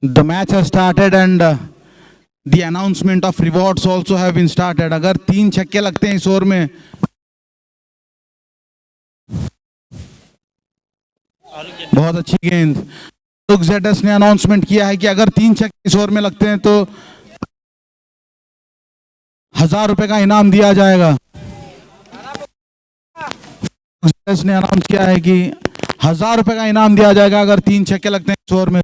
The match has started and the announcement of rewards also have been started. अगर 3 छक्के लगते हैं इस ओवर में, बहुत अच्छी गेंद। लुक जेटस ने अनाउंसमेंट किया है कि अगर 3 छक्के इस ओवर में लगते हैं तो 1000 रुपए का इनाम दिया जाएगा। जेटस ने अनाउंस किया है कि 1000 रुपए का इनाम दिया जाएगा अगर 3 छक्के लगते हैं इस ओवर में।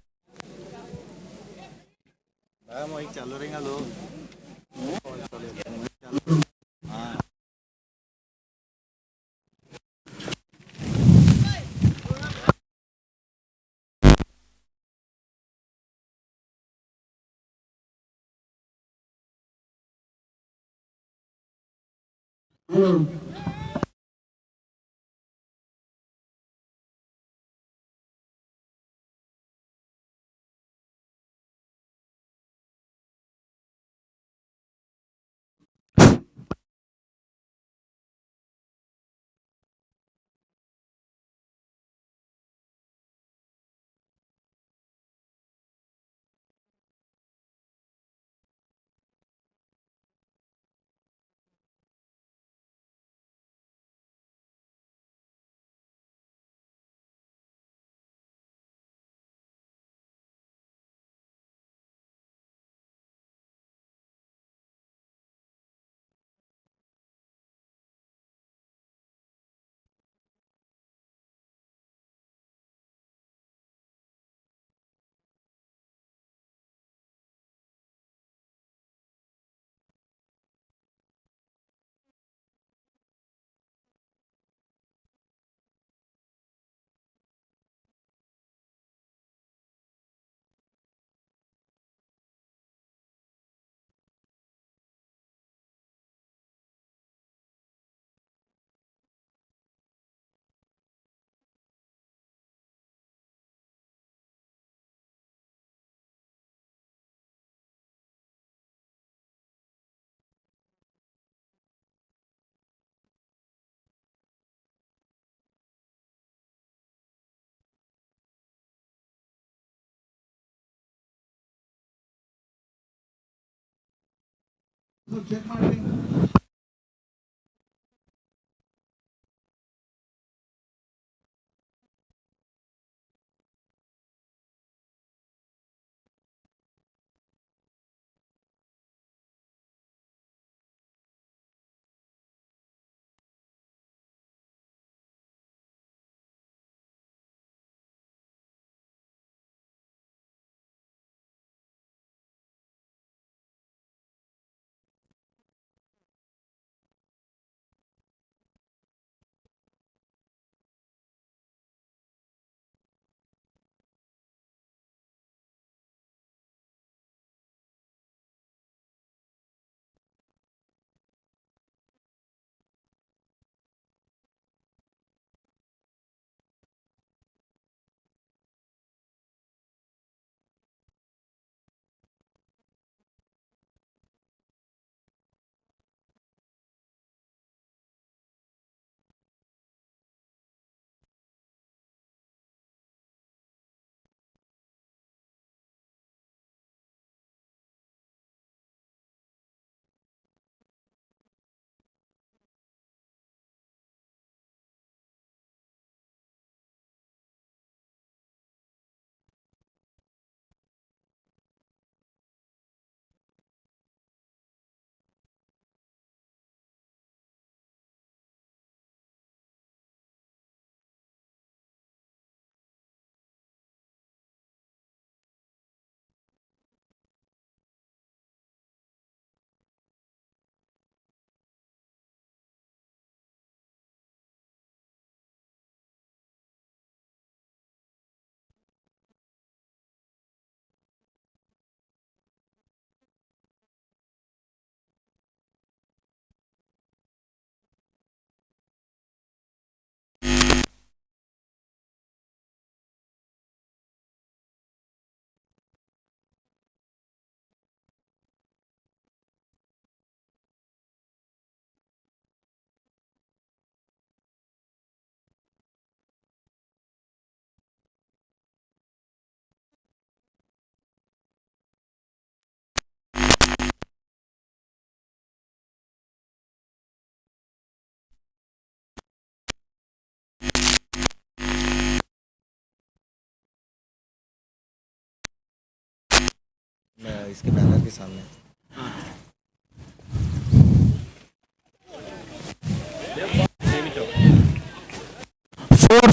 इसके बैनर के सामने।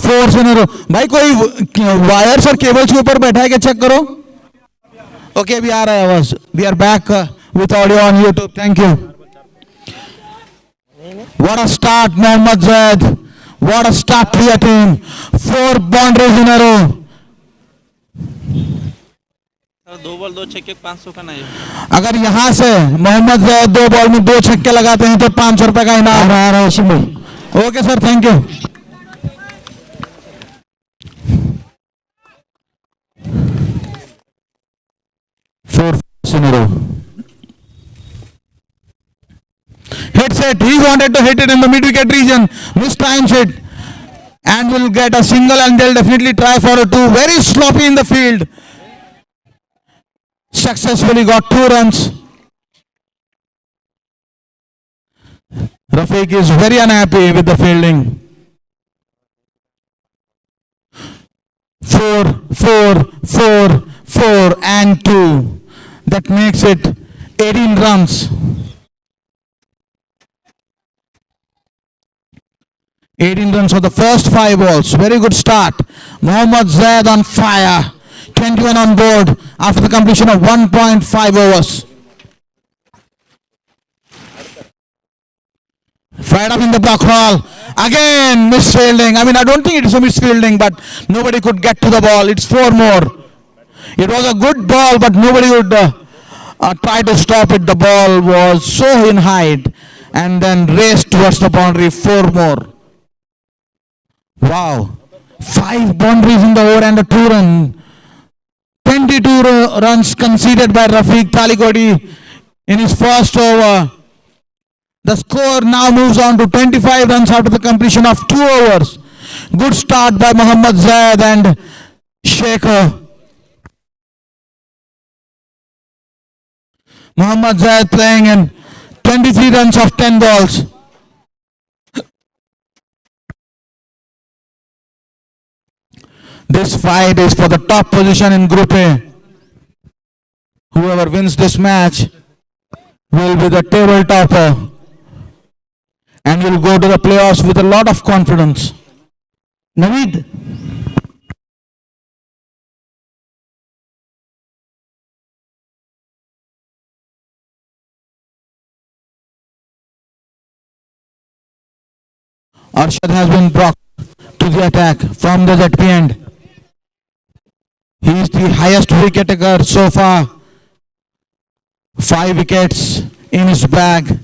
4 in a row। भाई कोई वायर्स और केबल्स के ऊपर बैठा है क्या, चेक करो। ओके अभी आ रहा है आवाज। We are back with audio on YouTube, thank you. What a start, Mohammad Zaid. What a start to your team. 4 boundaries in a row. Sir 2 ball 2 छक्के 500 का नहीं। अगर यहां से मोहम्मद जैद 2 बॉल में 2 छक्के लगाते हैं तो 500 रुपए का इनाम आ रहा है। Okay sir, thank you. Four in a row. Hits it. He wanted to hit it in the mid-wicket region. Mistimes it. And will get a single, and they'll definitely try for a 2. Very sloppy in the field. Successfully got 2 runs. Rafiq is very unhappy with the fielding. 4 and 2. That makes it 18 runs. 18 runs for the first 5 balls. Very good start. Mohammad Zaid on fire. 21 on board after the completion of 1.5 overs. Fired up in the block hall. Again, misfielding. I mean, I don't think it's a misfielding, but nobody could get to the ball. It's 4 more. It was a good ball, but nobody would try to stop it. The ball was so in height and then raced towards the boundary. 4 more. Wow. 5 boundaries in the over and a 2 run. 22 runs conceded by Rafiq Talikoti in his first over. The score now moves on to 25 runs after the completion of 2 overs. Good start by Mohammad Zaid and Shekhar. Mohammad Zaid playing in 23 runs of 10 balls. This fight is for the top position in Group A. Whoever wins this match will be the table topper and will go to the playoffs with a lot of confidence. Naveed. Arshad has been brought to the attack from the ZP end. He is the highest wicket taker so far. 5 wickets in his bag.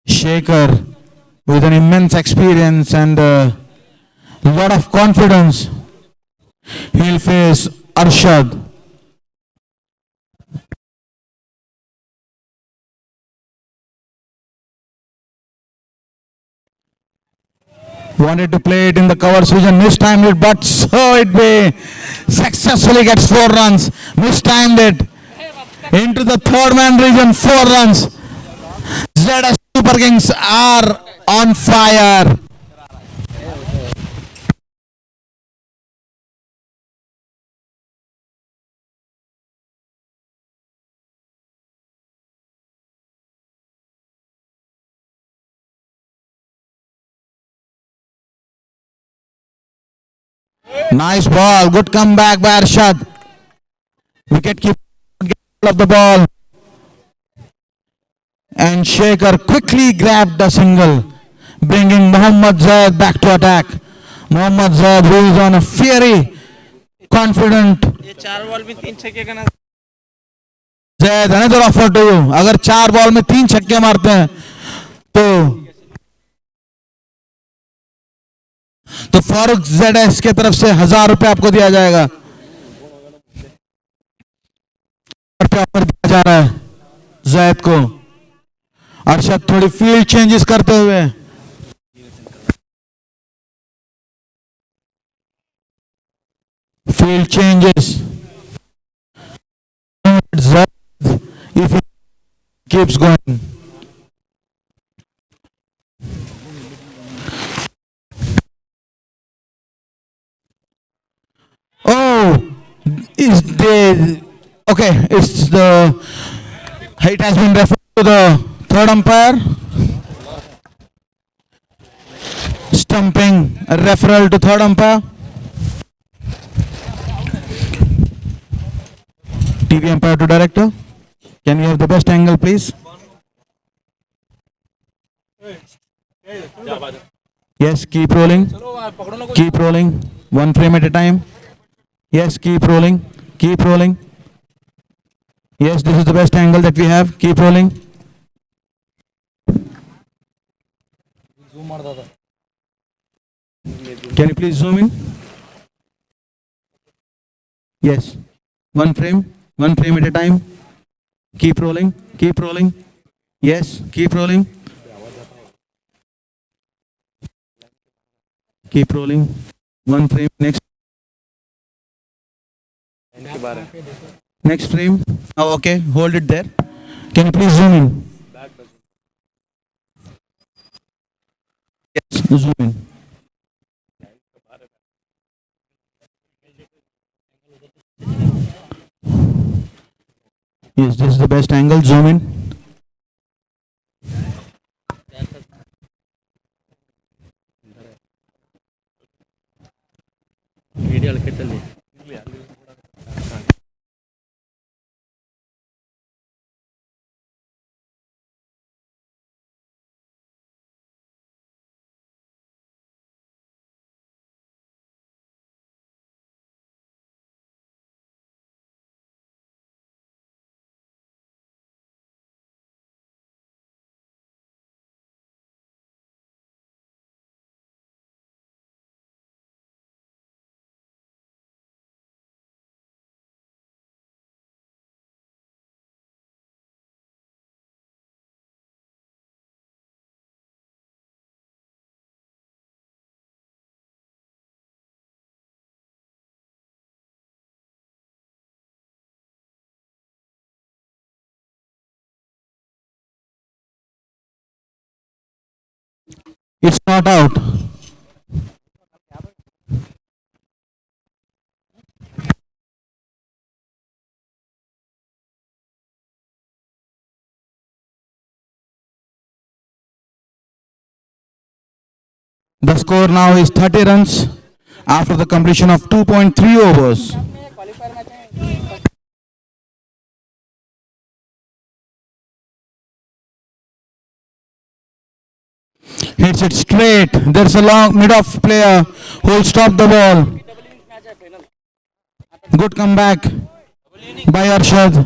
Shekhar with an immense experience and a lot of confidence. He'll face Arshad. Wanted to play it in the cover season, mistimed it, but so it be. Successfully gets 4 runs. Mistimed it into the 3rd man region, 4 runs. ZS Super Kings are on fire. Nice ball, good comeback by Arshad. Wicket keeper of the ball. And Shekhar quickly grabbed the single, bringing Mohammad Zaid back to attack. Mohammad Zaid, who is on a fiery, confident. ये 4 ball में 3 छक्के का ना। Zaid, another offer to you. अगर 4 ball में 3 छक्के मारते हैं तो फारूक ZS के तरफ से 1000 रुपए आपको दिया जाएगा। ऑफर दिया जा रहा है जैद को। अरशद थोड़ी फील्ड चेंजेस करते हुए field changes if he keeps going. Oh, is the okay? It's the it has been referred to the third umpire. Stumping a referral to third umpire. TV umpire to director. Can we have the best angle, please? Yes, keep rolling. Keep rolling. One frame at a time. Yes, keep rolling. Keep rolling. Yes, this is the best angle that we have. Keep rolling. Can you please zoom in? Yes. One frame at a time. Keep rolling. Keep rolling. Yes, keep rolling. Keep rolling. One frame. Next frame. Oh, okay. Hold it there. Can you please zoom in? Yes, zoom in. Yes, this is the best angle. Zoom in. It's not out. The score now is 30 runs after the completion of 2.3 overs. Hits it straight. There's a long mid-off player who will stop the ball. Good comeback by Arshad.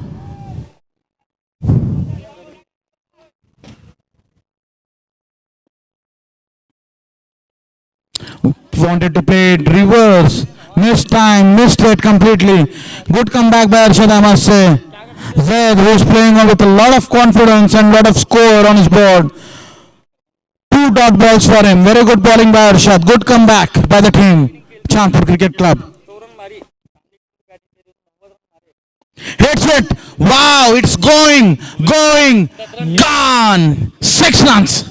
Wanted to play it reverse. Missed time, missed it completely. Good comeback by Arshad, I must say. Zaid, who's playing with a lot of confidence and lot of score on his board. 2 dot balls for him. Very good bowling by Arshad. Good comeback by the team. Chandpur Cricket Club. Hits it. Wow, it's going, gone. 6 runs.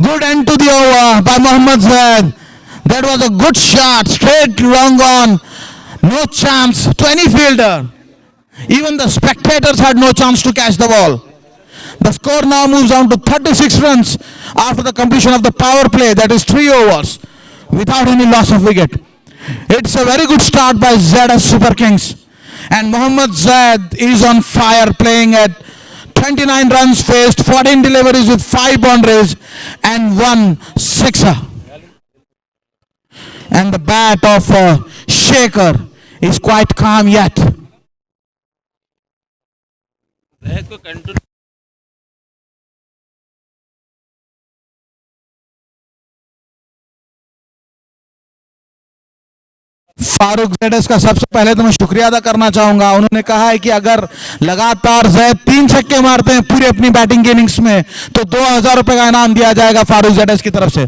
Good end to the over by Mohammad Zaid. That was a good shot. Straight long on. No chance to any fielder. Even the spectators had no chance to catch the ball. The score now moves down to 36 runs after the completion of the power play, that is 3 overs, without any loss of wicket. It's a very good start by ZS Super Kings. And Mohammad Zaid is on fire, playing at 29 runs faced, 14 deliveries with 5 boundaries and 1 sixer. And the bat of Shaker is quite calm yet. Farooq Zydus का सबसे पहले तो मैं शुक्रिया अदा करना चाहूंगा. उन्होंने कहा है कि अगर लगातार जैद 3 छक्के मारते हैं पूरी अपनी बैटिंग की इनिंग्स में तो 2000 रुपए का इनाम दिया जाएगा फारूक जेडस की तरफ से.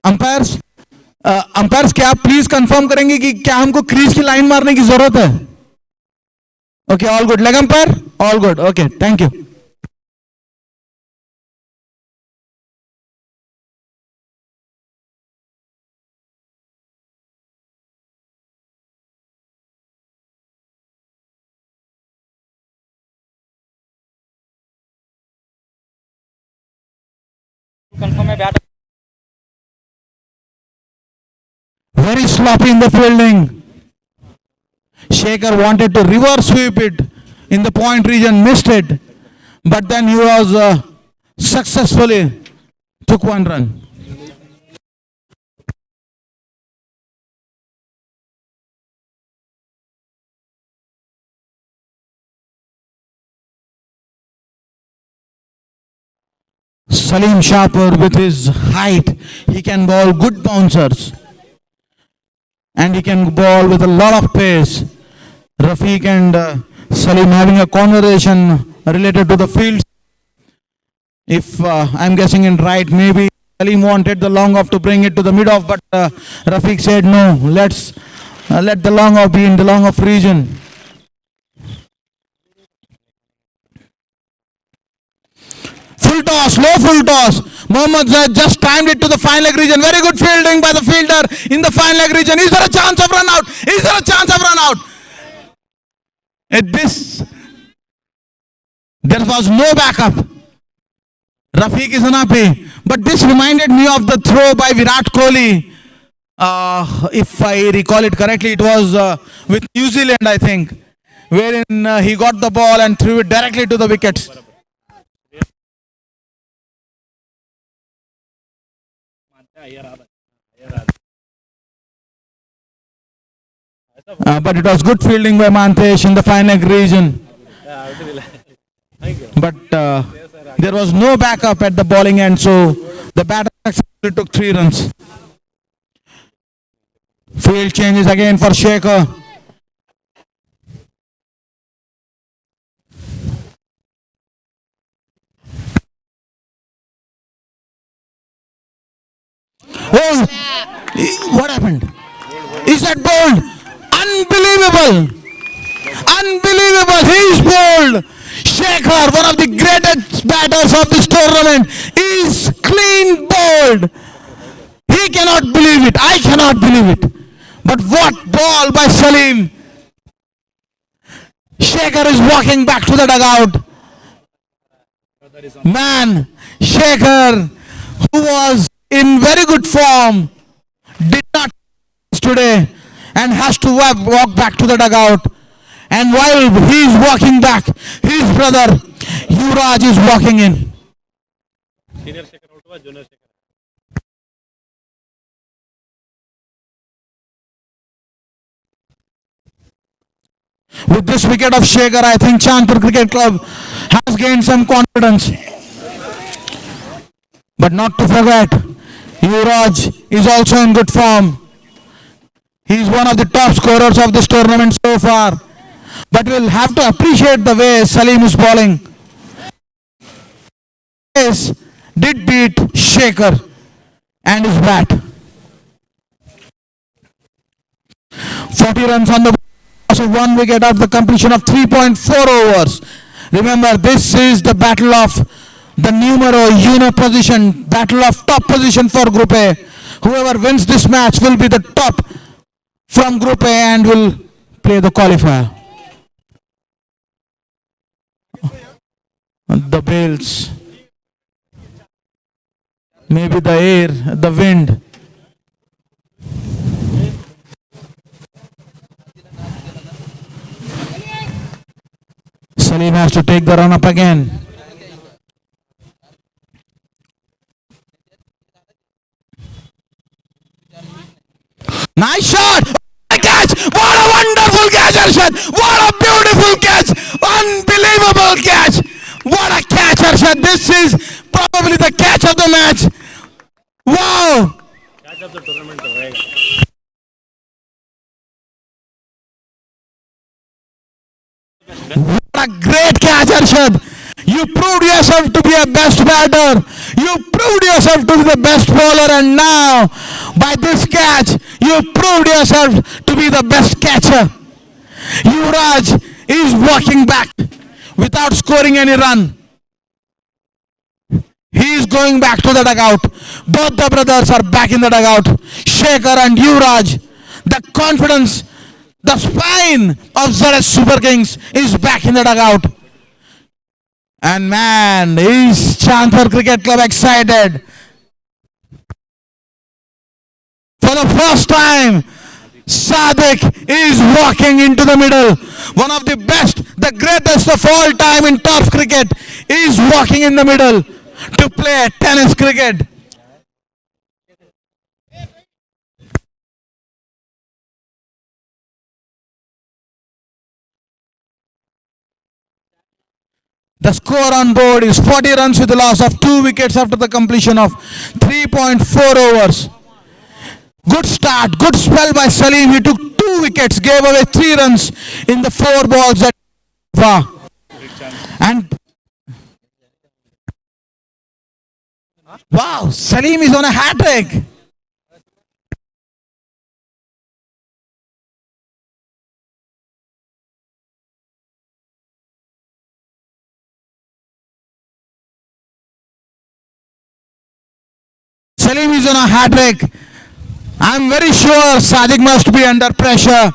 अंपायर्स क्या आप प्लीज कंफर्म करेंगे कि क्या हमको क्रीज की लाइन मारने की जरूरत है? Okay, all good. Leg umpire, all good. Okay, thank you. Very sloppy in the fielding. Shekhar wanted to reverse sweep it in the point region, missed it, but then he was successfully took one run. Salim Sharper, with his height, he can bowl good bouncers and he can bowl with a lot of pace. Rafiq and Salim having a conversation related to the field. If I'm guessing it right, maybe Salim wanted the long off to bring it to the mid off, but Rafiq said no, let's let the long off be in the long off region. Full toss, low full toss. Mohammad Zaid just timed it to the fine leg region. Very good fielding by the fielder in the fine leg region. Is there a chance of run out? Is there a chance of run out? There was no backup. Rafiq is unhappy. But this reminded me of the throw by Virat Kohli. If I recall it correctly, it was with New Zealand, I think, wherein he got the ball and threw it directly to the wickets. But it was good fielding by Mantesh in the fine leg region. But there was no backup at the bowling end, so the batter successfully took 3 runs. Field changes again for Shekhar. Oh, what happened? Is that bowled? Unbelievable! Unbelievable! He is bowled! Shekhar, one of the greatest batters of this tournament, is clean bowled. He cannot believe it. I cannot believe it. But what ball by Salim! Shekhar is walking back to the dugout. Man, Shekhar, who was in very good form, did not today and has to walk back to the dugout. And while he is walking back, his brother Yuvraj is walking in. With this wicket of Shekhar, I think Chandpur Cricket Club has gained some confidence. But not to forget, Yuvraj is also in good form. He is one of the top scorers of this tournament so far. But we'll have to appreciate the way Salim is bowling. Yes, did beat Shekhar and his bat. 40 runs on the loss of 1 wicket at the completion of 3.4 overs. Remember, this is the battle of the numero uno position, battle of top position for Group A. Whoever wins this match will be the top from Group A and will play the qualifier. The bales, maybe the air, the wind. Salim has to take the run up again. Nice shot! What a catch! What a wonderful catch, Arshad! What a beautiful catch! Unbelievable catch! What a catch, Arshad! This is probably the catch of the match. Wow! Catch of the tournament. What a great catch, Arshad! You proved yourself to be a best batter. You proved yourself to be the best bowler, and now, by this catch, you proved yourself to be the best catcher. Yuvraj is walking back without scoring any run. He is going back to the dugout. Both the brothers are back in the dugout. Shekhar and Yuvraj. The confidence, the spine of ZS Super Kings is back in the dugout. And man, is Chandpur Cricket Club excited? For the first time, Sadik is walking into the middle. One of the best, the greatest of all time in top cricket is walking in the middle to play tennis cricket. The score on board is 40 runs with a loss of 2 wickets after the completion of 3.4 overs. Good start, good spell by Salim. He took 2 wickets, gave away 3 runs in the 4 balls that and wow, Salim is on a hat trick. Salim is on a hat trick. I'm very sure Sadiq must be under pressure.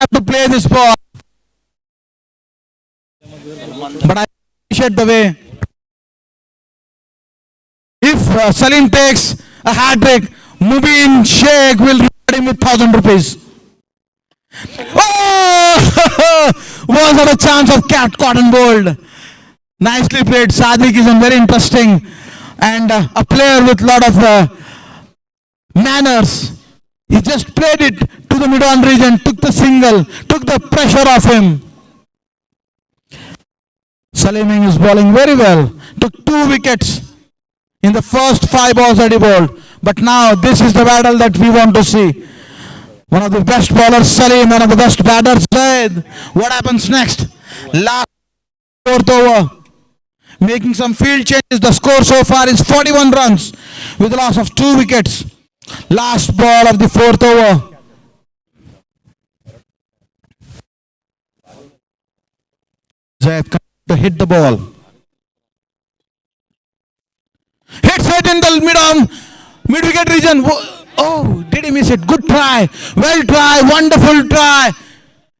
Have to play this ball. But I appreciate the way. If Salim takes a hat trick, Mubin Sheikh will reward him with 1,000 rupees. Oh! Was there a chance of caught and bowled? Nicely played. Sadiq is a very interesting and a player with a lot of manners. He just played it to the mid-on region, took the single, took the pressure off him. Salim is bowling very well. Took 2 wickets in the first 5 balls that he bowled. But now this is the battle that we want to see. One of the best bowlers, Salim, one of the best batters, Zaid. What happens next? Last 4th over. Making some field changes. The score so far is 41 runs with a loss of 2 wickets. Last ball of the 4th over. Zaid to hit the ball. Hits it in the mid-wicket region. Oh, did he miss it? Good try. Well try. Wonderful try.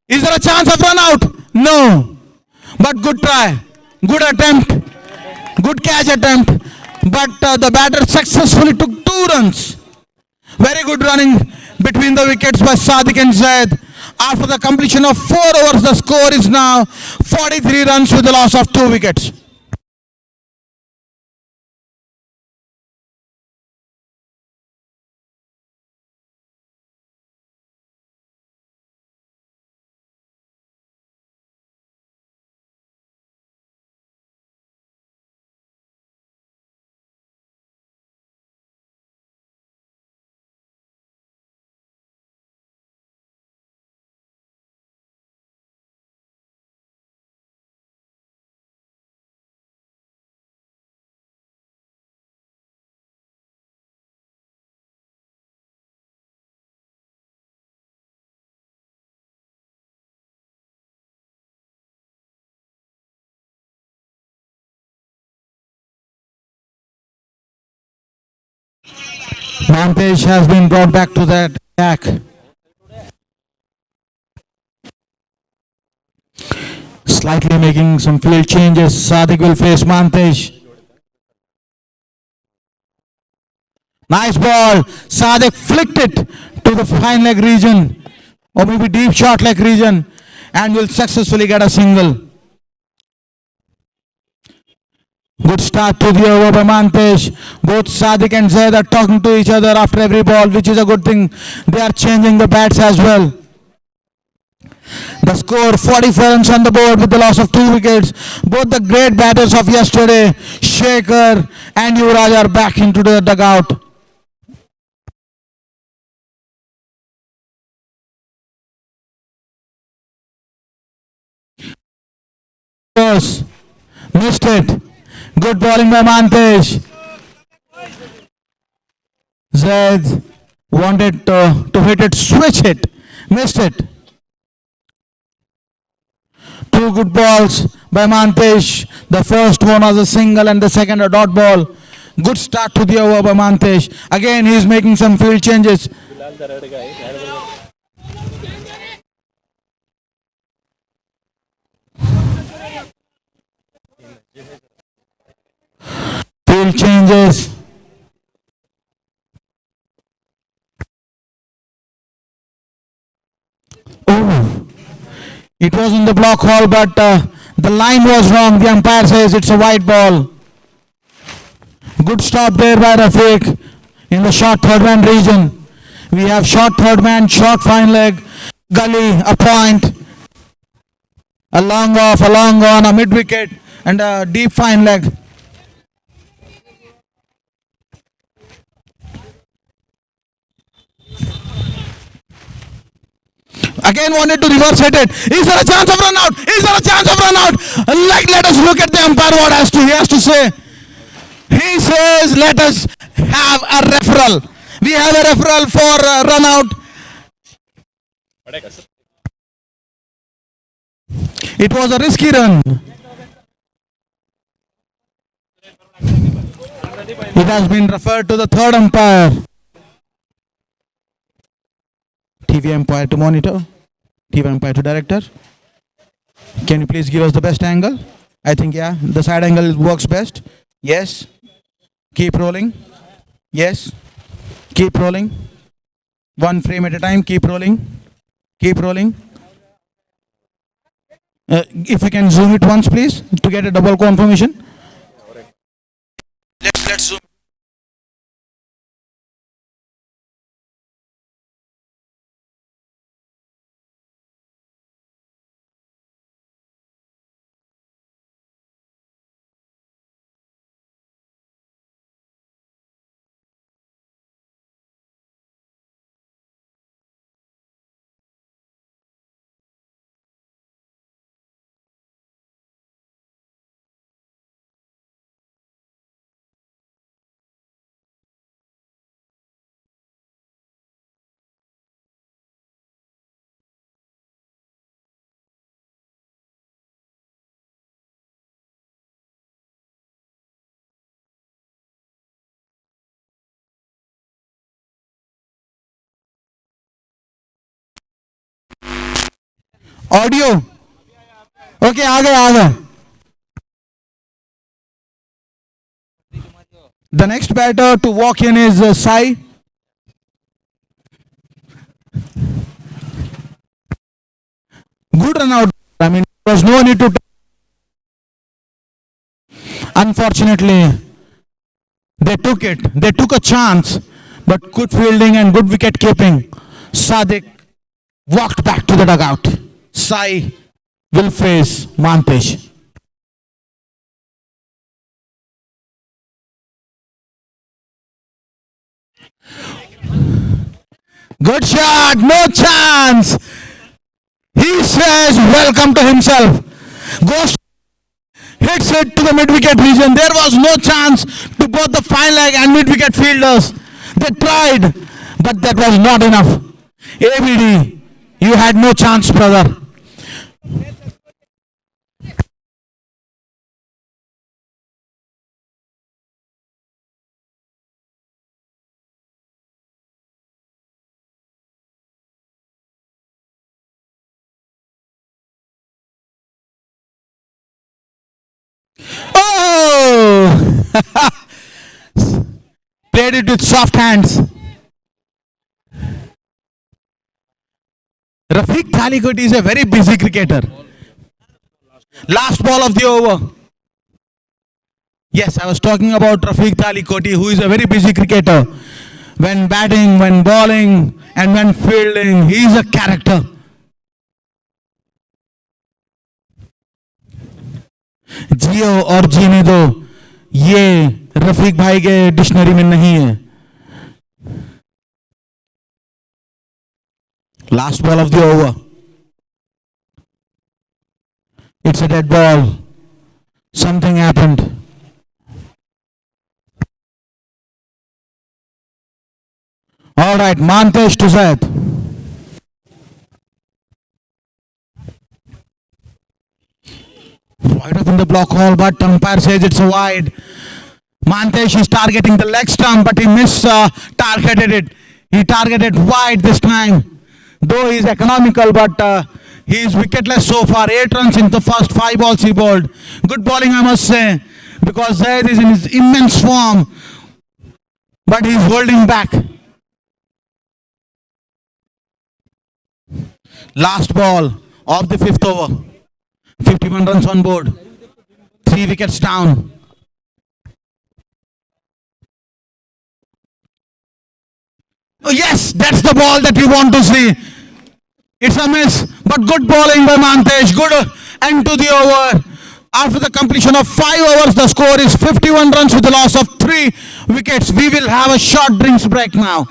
Is there a chance of run out? No. But good try. Good attempt. Good catch attempt. But the batter successfully took 2 runs. Very good running between the wickets by Sadiq and Zaid. After the completion of 4 overs, the score is now 43 runs with the loss of 2 wickets. Mantesh has been brought back to that attack. Slightly making some field changes. Sadiq will face Mantesh. Nice ball. Sadiq flicked it to the fine leg region or maybe deep short leg region and will successfully get a single. Good start to the over by Mantesh. Both Sadiq and Zaid are talking to each other after every ball, which is a good thing. They are changing the bats as well. The score 44 runs on the board with the loss of 2 wickets. Both the great batters of yesterday, Shekhar and Yuvraj, are back into the dugout. Missed it. Good bowling by Mantesh. Zaid wanted to hit it, switch it, missed it. 2 good balls by Mantesh. The first one was a single and the second a dot ball. Good start to the over by Mantesh. Again, he is making some field changes. Field changes. It was in the block hall, but the line was wrong. The umpire says it's a white ball. Good stop there by Rafiq in the short third man region. We have short third man, short fine leg, gully, a point, a long off, a long on, a mid wicket, and a deep fine leg. Again wanted to reverse hit it. Is there a chance of run out? Is there a chance of run out? Let us look at the umpire. What he has to say. He says, let us have a referral. We have a referral for run out. It was a risky run. It has been referred to the third umpire. TV umpire to monitor. TV umpire to director. Can you please give us the best angle? I think, yeah, the side angle works best. Yes. Keep rolling. Yes. Keep rolling. One frame at a time. Keep rolling. Keep rolling. If you can zoom it once, please, to get a double confirmation. Let's zoom. Audio okay आ गया The next batter to walk in is Sai. Good run out. I mean, there was no need to. Unfortunately, they took it. They took a chance, but good fielding and good wicket keeping. Sadiq walked back to the dugout. Sai will face Mantesh. Good shot, no chance. He says welcome to himself. Goes, hits it to the mid-wicket region. There was no chance to both the fine leg and mid-wicket fielders. They tried, but that was not enough. ABD, you had no chance, brother. Oh! Played it with soft hands. Rafiq Thalikoti is a very busy cricketer. Last ball of the over. Yes, I was talking about Rafiq Thalikoti, who is a very busy cricketer. When batting, when bowling, and when fielding, he is a character. जियो और जीने दो, ये रफीक भाई के dictionary में नहीं है. Last ball of the over. It's a dead ball. Something happened. All right, Mantesh to Zaid. Wide up in the block hole, but umpire says it's a wide. Mantesh is targeting the leg stump, but he targeted it. He targeted wide this time. Though he is economical, but he is wicketless so far. 8 runs in the first 5 balls he bowled. Good bowling, I must say, because Zaid is in his immense form, but he is holding back. Last ball of the fifth over. 51 runs on board. 3 wickets down. Oh, yes, that's the ball that we want to see. It's a miss, but good bowling by Mantesh. Good end to the over. After the completion of 5 overs, the score is 51 runs with the loss of 3 wickets. We will have a short drinks break now.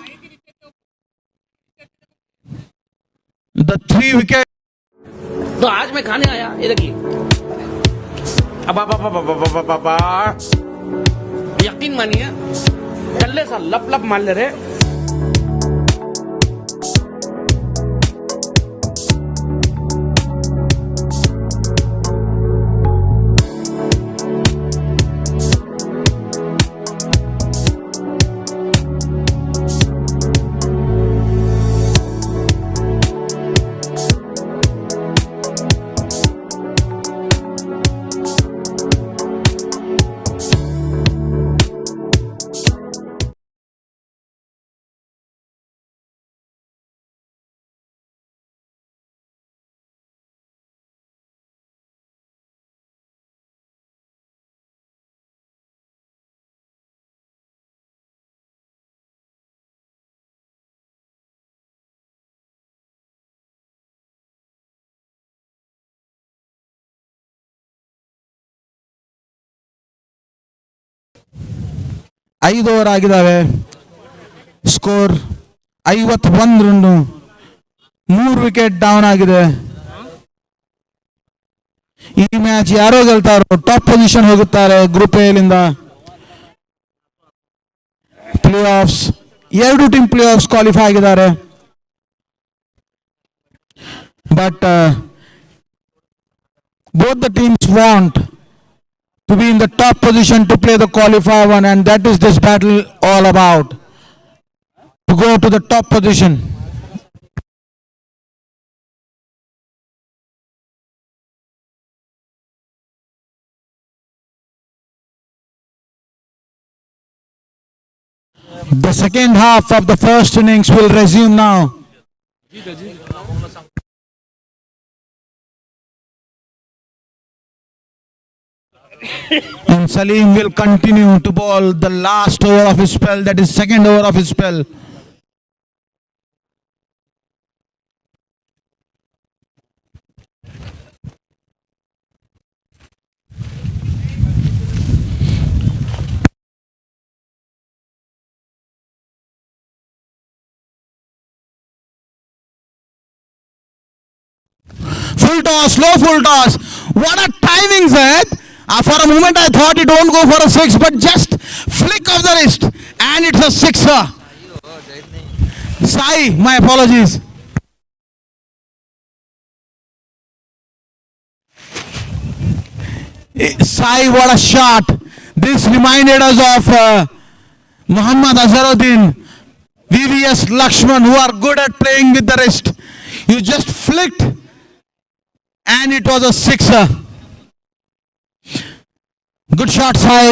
The 3 wicket. तो आज मैं खाने आया, ये देखिए, अब यकीन मानिए, कल्ले सा लप लप मार ले रहे। ಐದು ಓವರ್ ಆಗಿದ್ದಾವೆ. Score 51 run. 3 ವಿಕೆಟ್ ಡೌನ್ ಆಗಿದೆ. ಈ ಮ್ಯಾಚ್ ಯಾರೋ ಗೆಲ್ತಾರೋ ಟಾಪ್ ಪೊಸಿಷನ್ ಹೋಗುತ್ತಾರೆ ಗ್ರೂಪ್ ಎಲಿಂದ. Play offs, 2 team play offs qualify ಆಗಿದ್ದಾರೆ. But both the teams want to be in the top position to play the qualifier one, and that is this battle all about, to go to the top position. The second half of the first innings will resume now. And Salim will continue to bowl the last over of his spell, that is second over of his spell. Full toss, slow full toss. What a timing, Zed. For a moment I thought it won't go for a 6, but just flick of the wrist and it's a 6er. Sai, my apologies. Sai, what a shot. This reminded us of Muhammad Azharuddin, VVS Lakshman, who are good at playing with the wrist. You just flicked and it was a 6er. Good shot, Sai.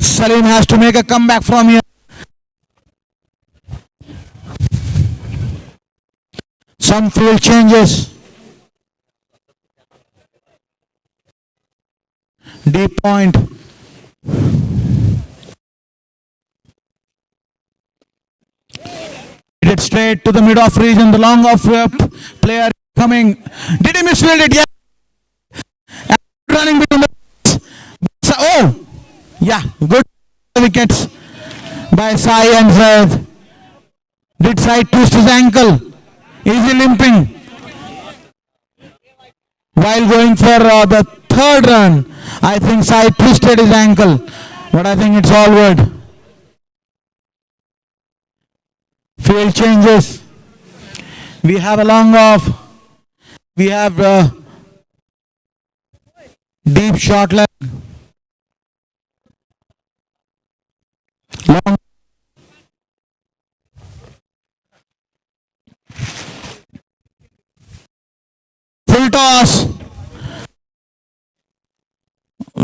Salim has to make a comeback from here. Some field changes. Deep point. Hit it straight to the mid-off region. The long off player coming. Did he misfield it? Yeah. Running between the. Oh! Yeah, good wickets by Sai and Zaid. Did Sai twist his ankle? Is he limping? While going for the third run, I think Sai twisted his ankle. But I think it's all good. Field changes. We have a long off. We have deep short leg. Long. Full toss.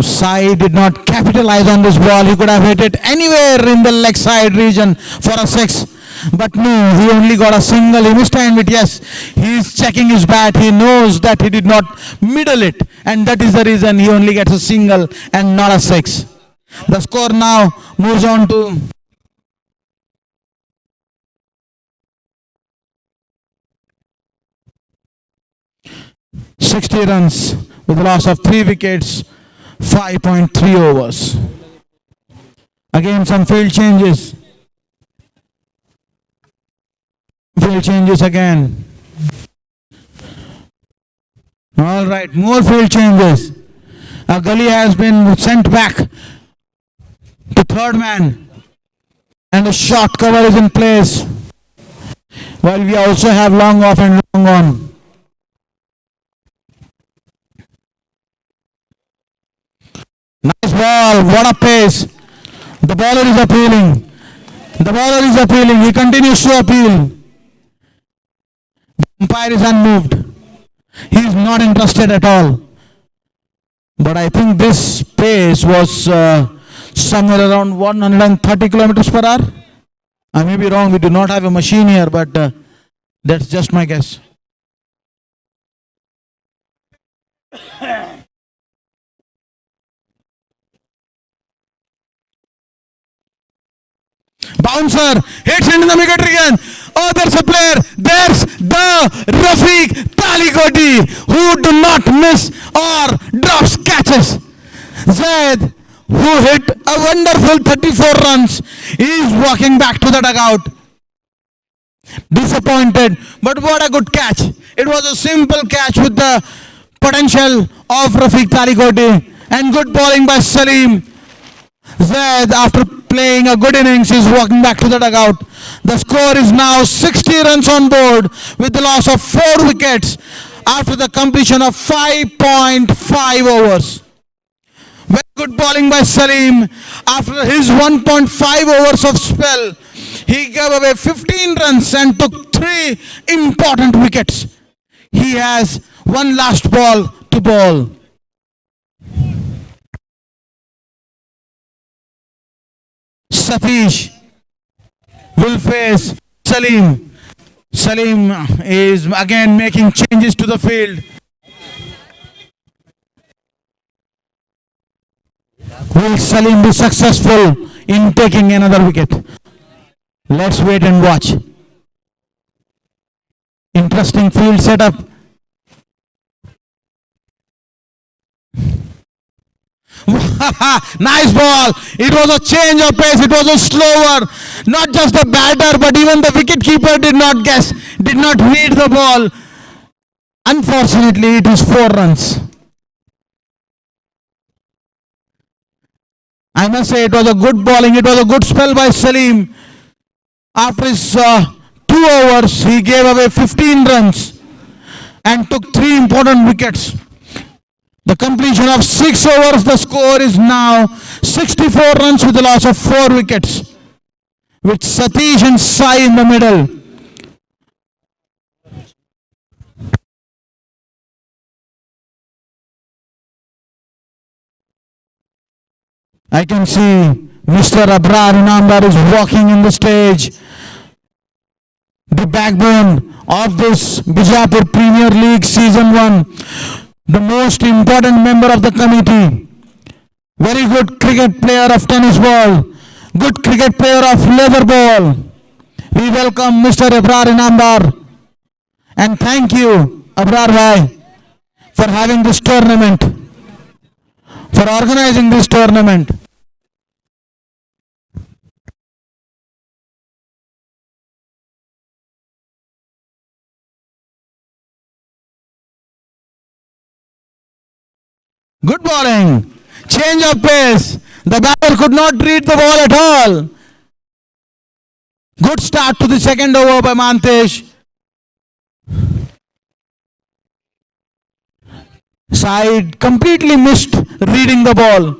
Sai did not capitalize on this ball. He could have hit it anywhere in the leg side region for a 6. But no, he only got a single. He mistimed it. Yes, he is checking his bat. He knows that he did not middle it, and that is the reason he only gets a single and not a six. The score now moves on to 60 runs with a loss of 3 wickets, 5.3 overs. Again, some field changes. Field changes again. All right, more field changes. Gully has been sent back to third man, and the short cover is in place. While we also have long off and long on. Nice ball, what a pace. The bowler is appealing. The bowler is appealing. He continues to appeal. The umpire is unmoved. He is not interested at all. But I think this pace was somewhere around 130 kilometers per hour. I may be wrong. We do not have a machine here, but that's just my guess. Bouncer hits into the wicket again. Oh, there's a player. There's the Rafiq Talikoti, who do not miss or drops catches. Zaid, who hit a wonderful 34 runs, is walking back to the dugout. Disappointed, but what a good catch. It was a simple catch with the potential of Rafiq Talikoti, and good bowling by Salim. Zaid, after playing a good innings, is walking back to the dugout. The score is now 60 runs on board with the loss of 4 wickets after the completion of 5.5 overs. Very good bowling by Salim. After his 1.5 overs of spell, he gave away 15 runs and took 3 important wickets. He has one last ball to bowl. Satish will face Salim. Salim is again making changes to the field. Will Salim be successful in taking another wicket? Let's wait and watch. Interesting field setup. Nice ball. It was a change of pace. It was a slower. Not just the batter, but even the wicket keeper did not read the ball. Unfortunately, it is 4 runs. I must say it was a good bowling. It was a good spell by Salim. After his 2 overs, he gave away 15 runs and took 3 important wickets. The completion of 6 overs, the score is now 64 runs with a loss of 4 wickets, with Satish and Sai in the middle. I can see Mr. Abrar Inamdar is walking in the stage. The backbone of this Bijapur Premier League Season 1. The most important member of the committee. Very good cricket player of tennis ball. Good cricket player of leather ball. We welcome Mr. Abrar Inamdar. And thank you, Abrar Bhai, for having this tournament, for organizing this tournament. Good bowling. Change of pace. The batter could not read the ball at all. Good start to the second over by Mantesh. Side completely missed reading the ball.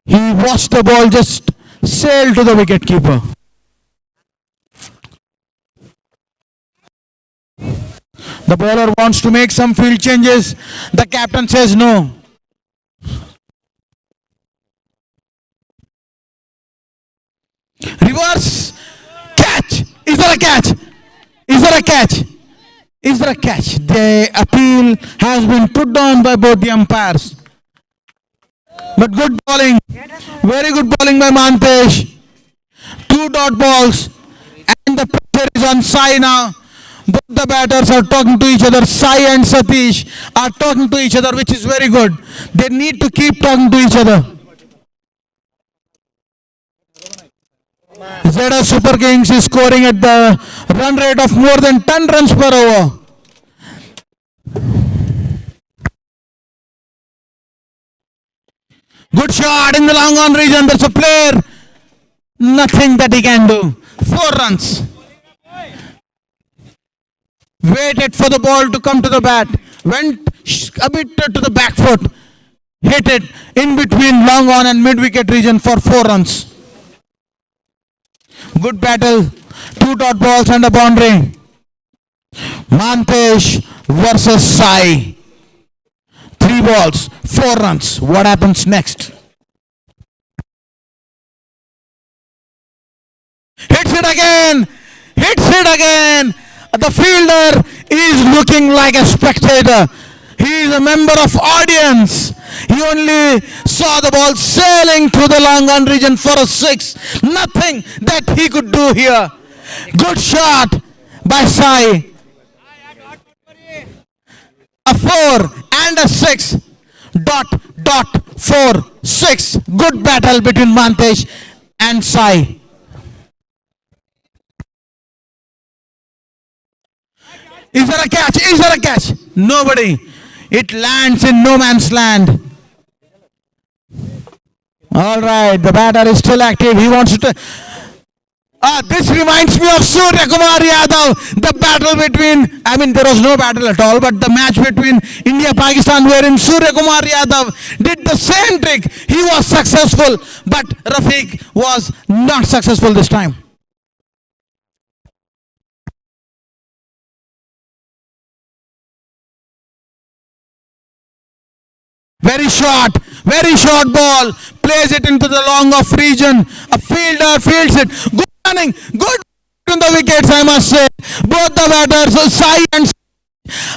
He watched the ball just sail to the wicket keeper. The bowler wants to make some field changes. The captain says no. Reverse catch. Is there a catch? Is there a catch? Is there a catch? The appeal has been put down by both the umpires. But good bowling. Very good bowling by Mantesh. 2 dot balls. And the pressure is on Sai now. Both the batters are talking to each other. Sai and Satish are talking to each other, which is very good. They need to keep talking to each other. ZS Super Kings is scoring at the run rate of more than 10 runs per over. Good shot in the long on region. There's a player. Nothing that he can do. 4 runs. Waited for the ball to come to the bat. Went a bit to the back foot. Hit it in between long on and mid wicket region for 4 runs. Good battle. 2 dot balls and a boundary. Mantesh versus Sai. 3 balls, 4 runs. What happens next? Hits it again. Hits it again. The fielder is looking like a spectator. He is a member of audience. He only saw the ball sailing through the long on region for a 6. Nothing that he could do here. Good shot by Sai. A 4 and a 6. Dot, dot, 4, 6. Good battle between Mantesh and Sai. Is there a catch? Is there a catch? Nobody. It lands in no man's land. All right, the batter is still active. He wants to. This reminds me of Surya Kumar Yadav. The battle between, there was no battle at all, but the match between India-Pakistan wherein Surya Kumar Yadav did the same trick. He was successful, but Rafiq was not successful this time. Very short ball. Plays it into the long off region. A fielder fields it. Good running. Good in the wickets, I must say. Both the batters, Sai and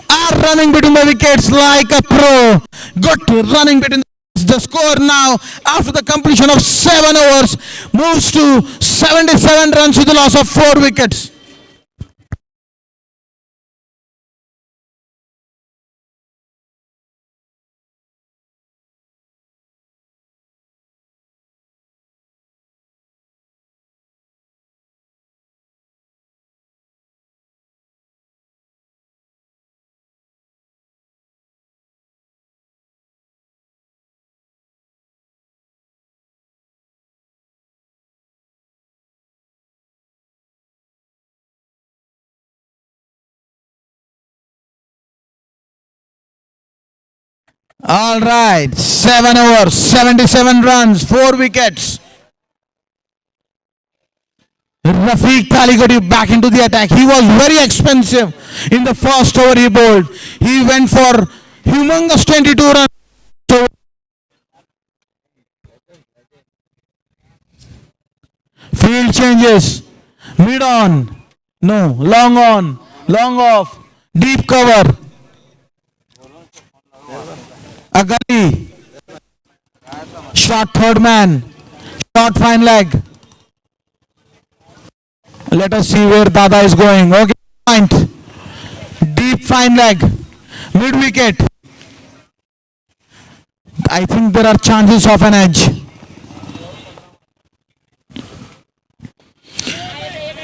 are running between the wickets like a pro. Good running between the score now, after the completion of 7 overs, moves to 77 runs with a loss of 4 wickets. All right, 7 overs, 77 runs, 4 wickets. Rafiq Taligodi back into the attack. He was very expensive in the first over he bowled. He went for humongous 22 runs. Field changes. Mid on. No, long on. Long off. Deep cover. A gully. Short third man. Short fine leg. Let us see where Dada is going. Okay, point. Deep fine leg. Mid wicket. I think there are chances of an edge.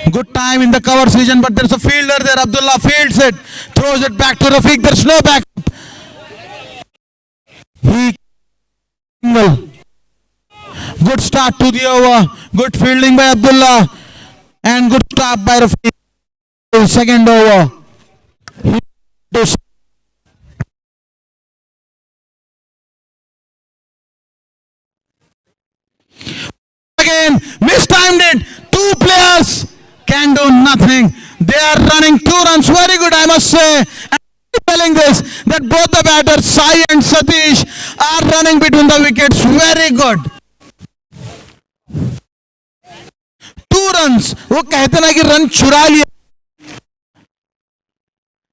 Good time in the covers region, but there's a fielder there. Abdullah fields it. Throws it back to Rafiq. There's no back. He good start to the over. Good fielding by Abdullah. And good stop by Rafiq. Second over. Again, mistimed it. 2 players can do nothing. They are running 2 runs. Very good, I must say. And telling this, that both the batters, Sai and Satish, are running between the wickets. Very good. runs. वो कहते ना कि run चुरा लिया,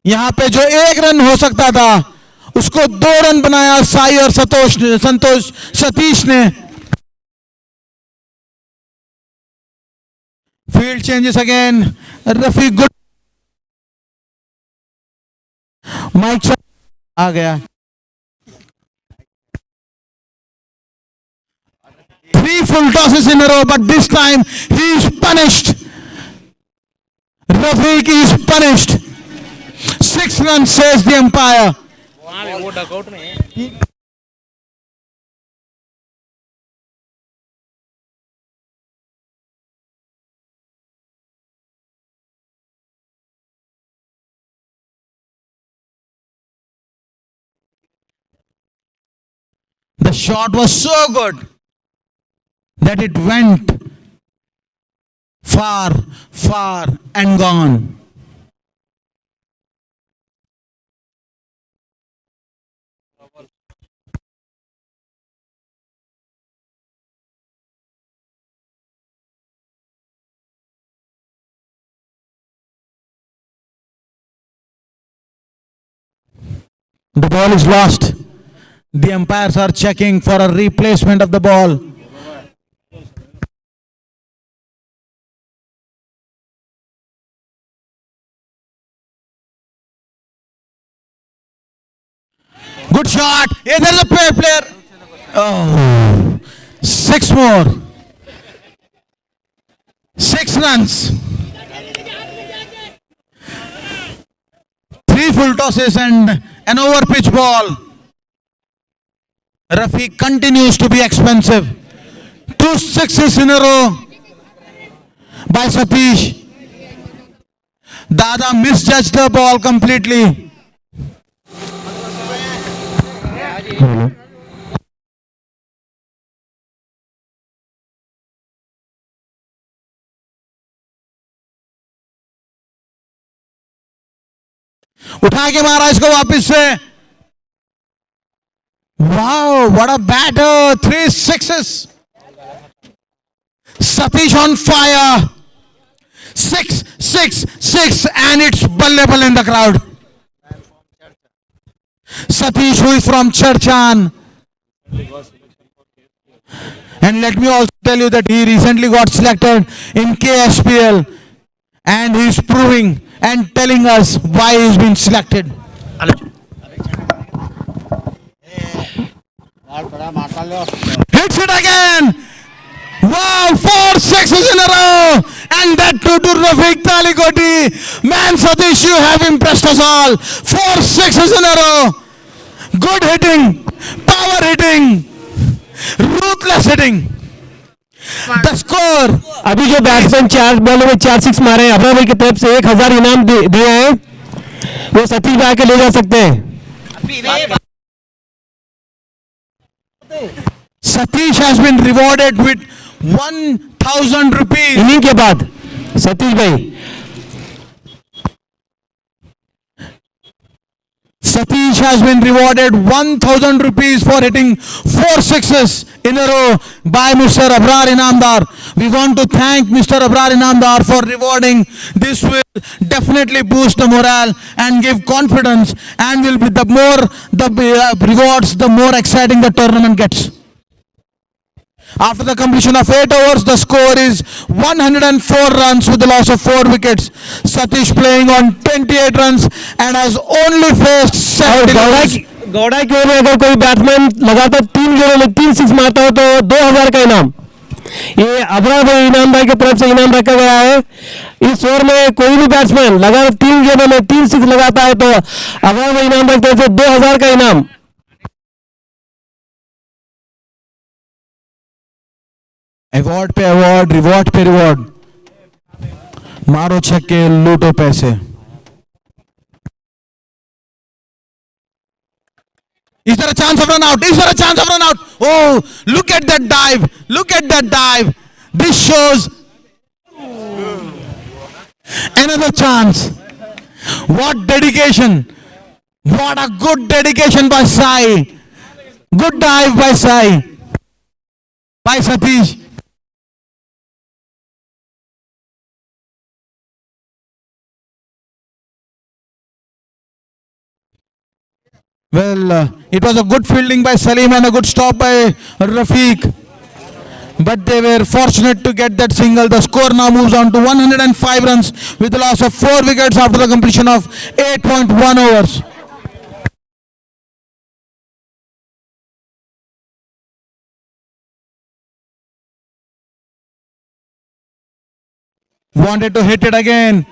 यहां पे जो एक रन हो सकता था उसको 2 रन बनाया साई और सतीश ने. Field changes again. Rafi good. Mike आ गया. 3 full tosses in a row, but this time he is punished. Rafiq is punished. 6 runs, says the umpire. वो डकआउट में The shot was so good that it went far, far and gone. The ball is lost. The umpires are checking for a replacement of the ball. Good shot. Hey, there's a player. Oh, 6 more. 6 runs. 3 full tosses and an over pitch ball. Rafi continues to be expensive. 2 sixes in a row by Satish. Dada misjudged the ball completely. उठा के मारा इसको वापस से. Wow, what a batter. 3 sixes. Satish on fire. 6, 6, 6 and it's balle in the crowd. Satish, who is from Churchan. And let me also tell you that he recently got selected in KSPL and he's proving and telling us why he's been selected. Hits it again. Wow, 4 sixes in a row. And that too to Rafiq Talikoti. Man, Satish, you have impressed us all. 4 sixes in a row. Good hitting, power hitting, ruthless hitting. The score. अभी जो batsman 4 बॉलों में 4 six मारे हैं, अब्रा भाई की तरफ से 1000 इनाम दिए हैं, वो सतीश भाई आके ले जा सकते हैं. Satish has been rewarded with 1000 rupees. Inning के बाद सतीश भाई Satish has been rewarded 1000 rupees for hitting 4 sixes in a row by Mr. Abrar Inamdar. We want to thank Mr. Abrar Inamdar for rewarding. This will definitely boost the morale and give confidence, and will be the more the rewards, the more exciting the tournament gets. After the completion of 8 overs, the score is 104 runs with the loss of 4 wickets. Satish playing on 28 runs and has only faced 7 deliveries. Gowda की ओर में अगर कोई batsman लगातार 3 गेंदों में 3 six मारता हो तो 2000 का इनाम, ये अबरा भाई इनाम भाई की तरफ से इनाम रखा गया है. इस ओवर में कोई भी बैट्समैन लगातार 3 गेंदों में 3 सिक्स लगाता है तो अबरा भाई इनाम भाई की तरफ से 2000 का इनाम. अवार्ड पे अवार्ड, रिवॉर्ड पे रिवॉर्ड. मारो छक्के, लूटो पैसे. Is there a chance of run out? Is there a chance of run out? Oh, look at that dive. Look at that dive. This shows another chance. What dedication. What a good dedication by Sai. Good dive by Sai. By Satish. Well, it was a good fielding by Salim and a good stop by Rafiq. But they were fortunate to get that single. The score now moves on to 105 runs with the loss of 4 wickets after the completion of 8.1 overs. Wanted to hit it again.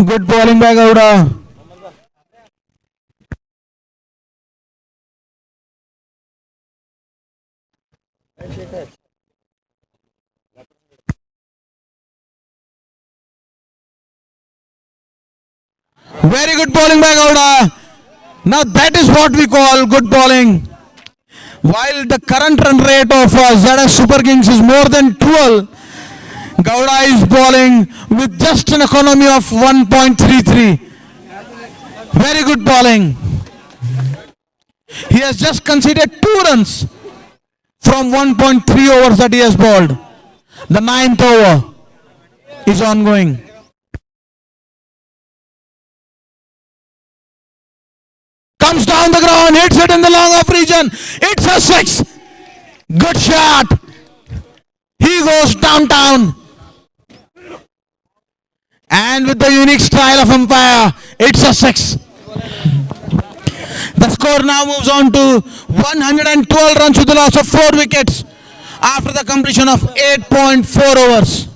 Good bowling by Gowda. Very good bowling by Gowda. Now that is what we call good bowling. While the current run rate of ZS Super Kings is more than 12, Gowda is bowling with just an economy of 1.33. Very good bowling. He has just conceded 2 runs from 1.3 overs that he has bowled. The 9th over is ongoing. Comes down the ground, hits it in the long off region. It's a 6. Good shot. He goes downtown. And with the unique style of umpire, it's a 6. The score now moves on to 112 runs with the loss of 4 wickets after the completion of 8.4 overs.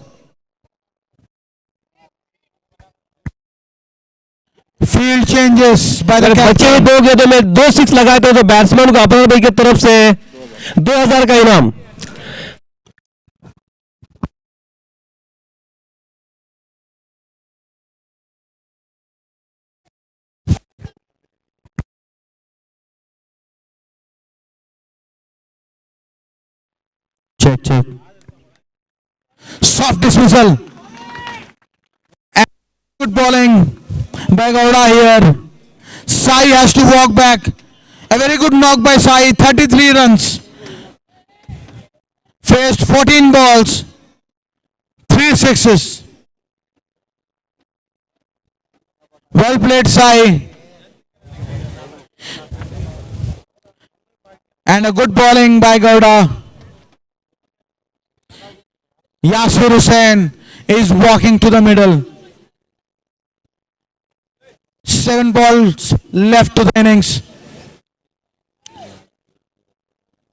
Field changes by the अगर बचे captain. 2 गेंदों में 2 6 लगाते हो तो batsman को अपर भाई की तरफ से 2000 का इनाम. Check. Soft dismissal. And good bowling by Gowda here. Sai has to walk back. A very good knock by Sai. 33 runs. Faced 14 balls. 3 sixes. Well played, Sai. And a good bowling by Gowda. Yasir Hussain is walking to the middle. 7 balls left to the innings.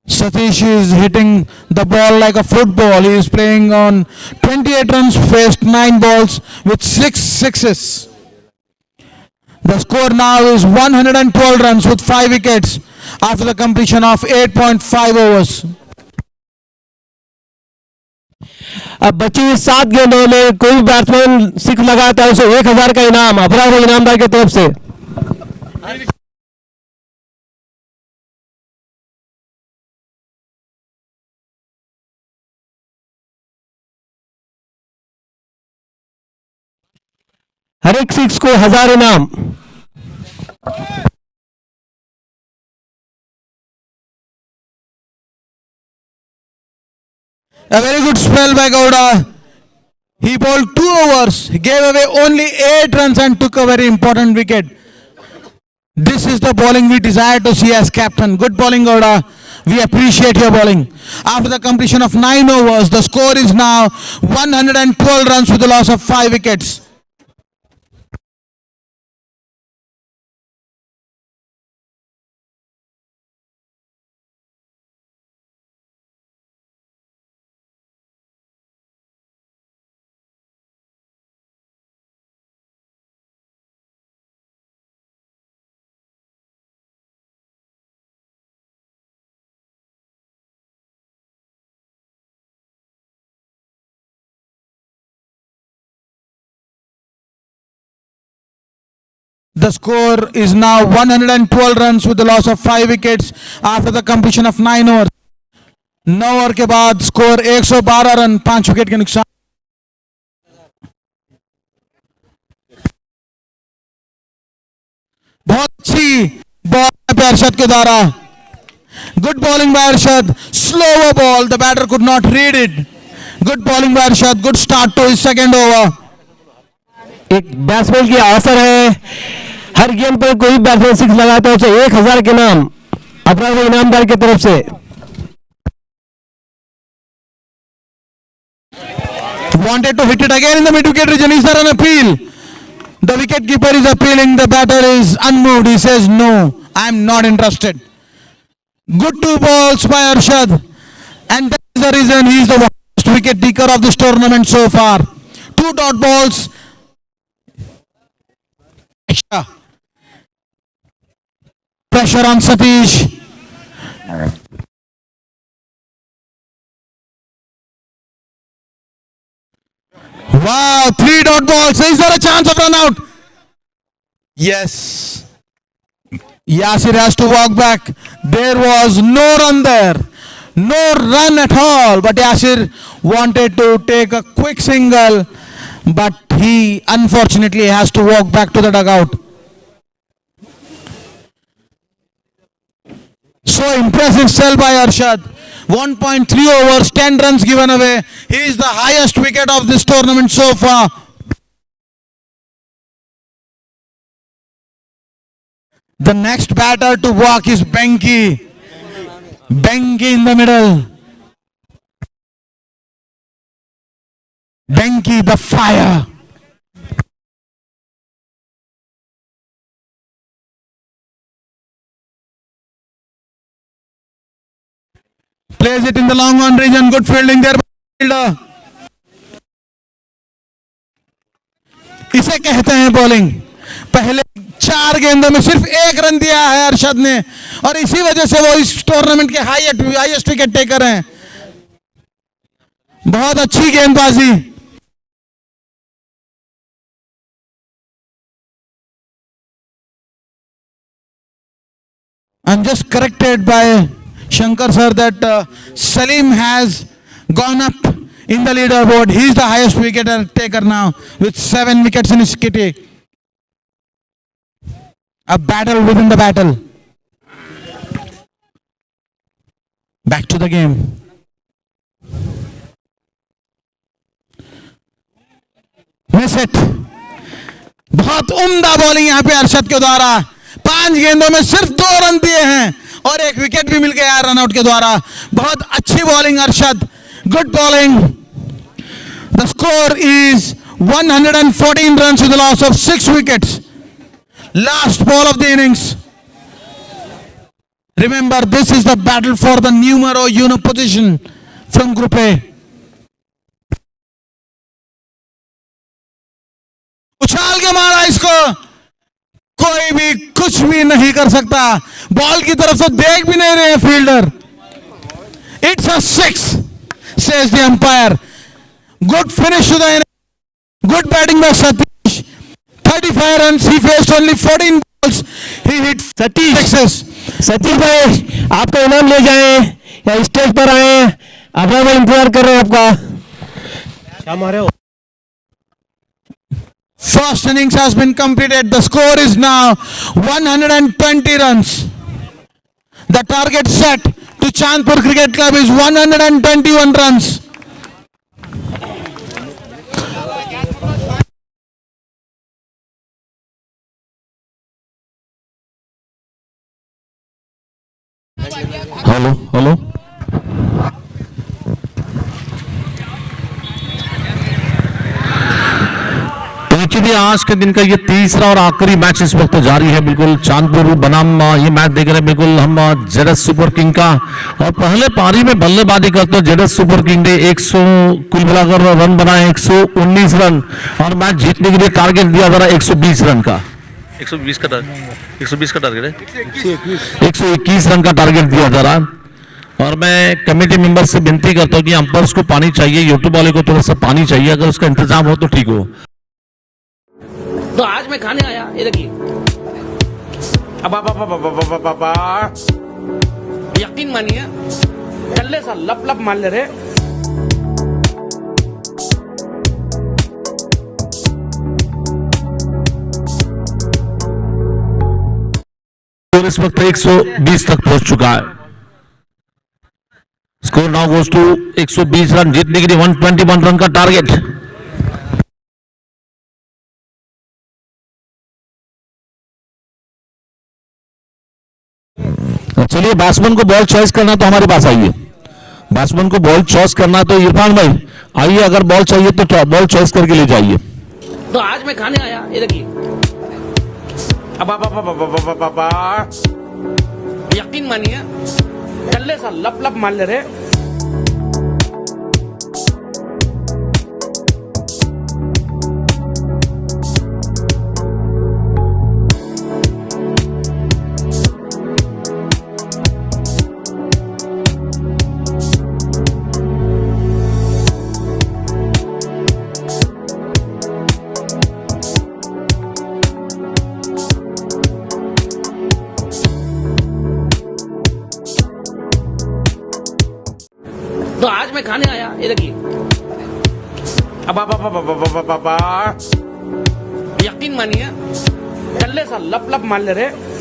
Satish is hitting the ball like a football. He is playing on 28 runs, faced 9 balls with 6 sixes. The score now is 112 runs with 5 wickets after the completion of 8.5 overs. अब बची 7 गेंदों में कोई batsman 6 लगाता है उसे 1000 का इनाम अपराध इनामदार की तरफ से. हर एक 6 को 1000 इनाम. A very good spell by Gowda. He bowled 2 overs. He gave away only 8 runs and took a very important wicket. This is the bowling we desire to see as captain. Good bowling, Gowda. We appreciate your bowling. After the completion of 9 overs, the score is now 112 runs with the loss of 5 wickets. The score is now 112 runs with the loss of 5 wickets after the completion of 9 overs. 9 over के बाद score 112 run 5 wicket के नुकसान. बहुत अच्छी ball पे अरशद के द्वारा. Good bowling by Arshad. Slower ball. The batter could not read it. Good bowling by Arshad. Good start to his second over. एक बैट्समैन की अवसर है, हर गेंद पर कोई बैट्समैन सिक्स लगाता है उसे 1000 के नाम अपराध इनामदार की तरफ से। Wanted to hit it again in the mid-wicket region. Is there an appeal? The wicketkeeper is appealing. The batter is unmoved. He says, no, I'm not interested. Good 2 balls by Arshad. And that is the reason he is the worst wicket taker of this tournament so far. 2 dot balls. Extra pressure on Satish. Wow, 3 dot balls. Is there a chance of run out? Yes. Yasir has to walk back. There was no run there. No run at all. But Yasir wanted to take a quick single. But he unfortunately has to walk back to the dugout. So impressive sell by Arshad. 1.3 overs, 10 runs given away. He is the highest wicket of this tournament so far. The next batter to walk is Benki. Benki in the middle. Benki, the fire. Plays it in the long on region. Good fielding there by fielder. इसे कहते हैं bowling. पहले 4 गेंदों में सिर्फ 1 run दिया है अरशद ने और इसी वजह से वो इस टूर्नामेंट के हाईएस्ट विकेट टेकर हैं। बहुत अच्छी गेंदबाजी। I'm just corrected by Shankar sir that Salim has gone up in the leaderboard. He is the highest wicket taker now with 7 wickets in his kitty. A battle within the battle. Back to the game. Miss it. बहुत उम्दा bowling यहाँ पे अरशद के द्वारा। 5 गेंदों में सिर्फ 2 run दिए हैं और 1 विकेट भी मिल गया रन आउट के द्वारा। बहुत अच्छी bowling Arshad, good bowling. The score is 114 runs with the loss of 6 wickets. Last ball of the innings. Remember, this is the battle for the numero uno position from Group A. उछाल के मारा इसको, कोई भी कुछ भी नहीं कर सकता। बॉल की तरफ से देख भी नहीं रहे fielder. It's a 6, says the umpire. Good finish to the inning. Good batting by Satish. 35 runs. He faced only 14 balls. He hit Satish sixes. Satish भाई आपका इनाम ले जाएं या स्टेज पर आए, अपना भाई इंतजार कर रहे हैं आपका। क्या मारे हो? First innings has been completed. The score is now 120 runs. The target set to Chandpur Cricket Club is 121 runs. Hello तो एक्चुअली आज के दिन का ये तीसरा और आखिरी मैच इस वक्त जारी है। बिल्कुल चांदपुर बनाम ये मैच देख रहे हैं बिल्कुल हम जेडएस सुपर किंग का। और पहले पारी में बल्लेबाजी करते जेडएस सुपर किंग ने 100 कुल मिलाकर रन बनाए 119 रन और मैच जीतने के लिए टारगेट दिया जा रहा है 120 रन का। 120 का टारगेट है। 121 रन का टारगेट दिया जा रहा है। और मैं कमेटी मेंबर से विनती करता हूँ कि अंपायर्स को पानी चाहिए, यूट्यूब वाले को थोड़ा सा पानी चाहिए, अगर उसका इंतजाम हो तो ठीक हो। तो आज मैं खाने आया, ये देखिए। यकीन मानिए टल्ले सा लप लप मान ले रहे। और इस वक्त 120 तक पहुंच चुका है। Score now goes to 120 run, जीतने के लिए 121 रन का टारगेट। तो चलिए, बैट्समैन को बॉल चॉइस करना तो हमारे पास आइए, बैट्समैन को बॉल चॉइस करना तो इरफान भाई आइए, अगर बॉल चाहिए तो बॉल चॉइस करके ले जाइए। तो आज मैं खाने आया, ये देखिए। अब यकीन मानिए, गले सा लप लप मार ले रहे। तो आज मैं खाने आया, ये देखिए। अब यकीन मानिए, गले सा लप लप मार ले रहे।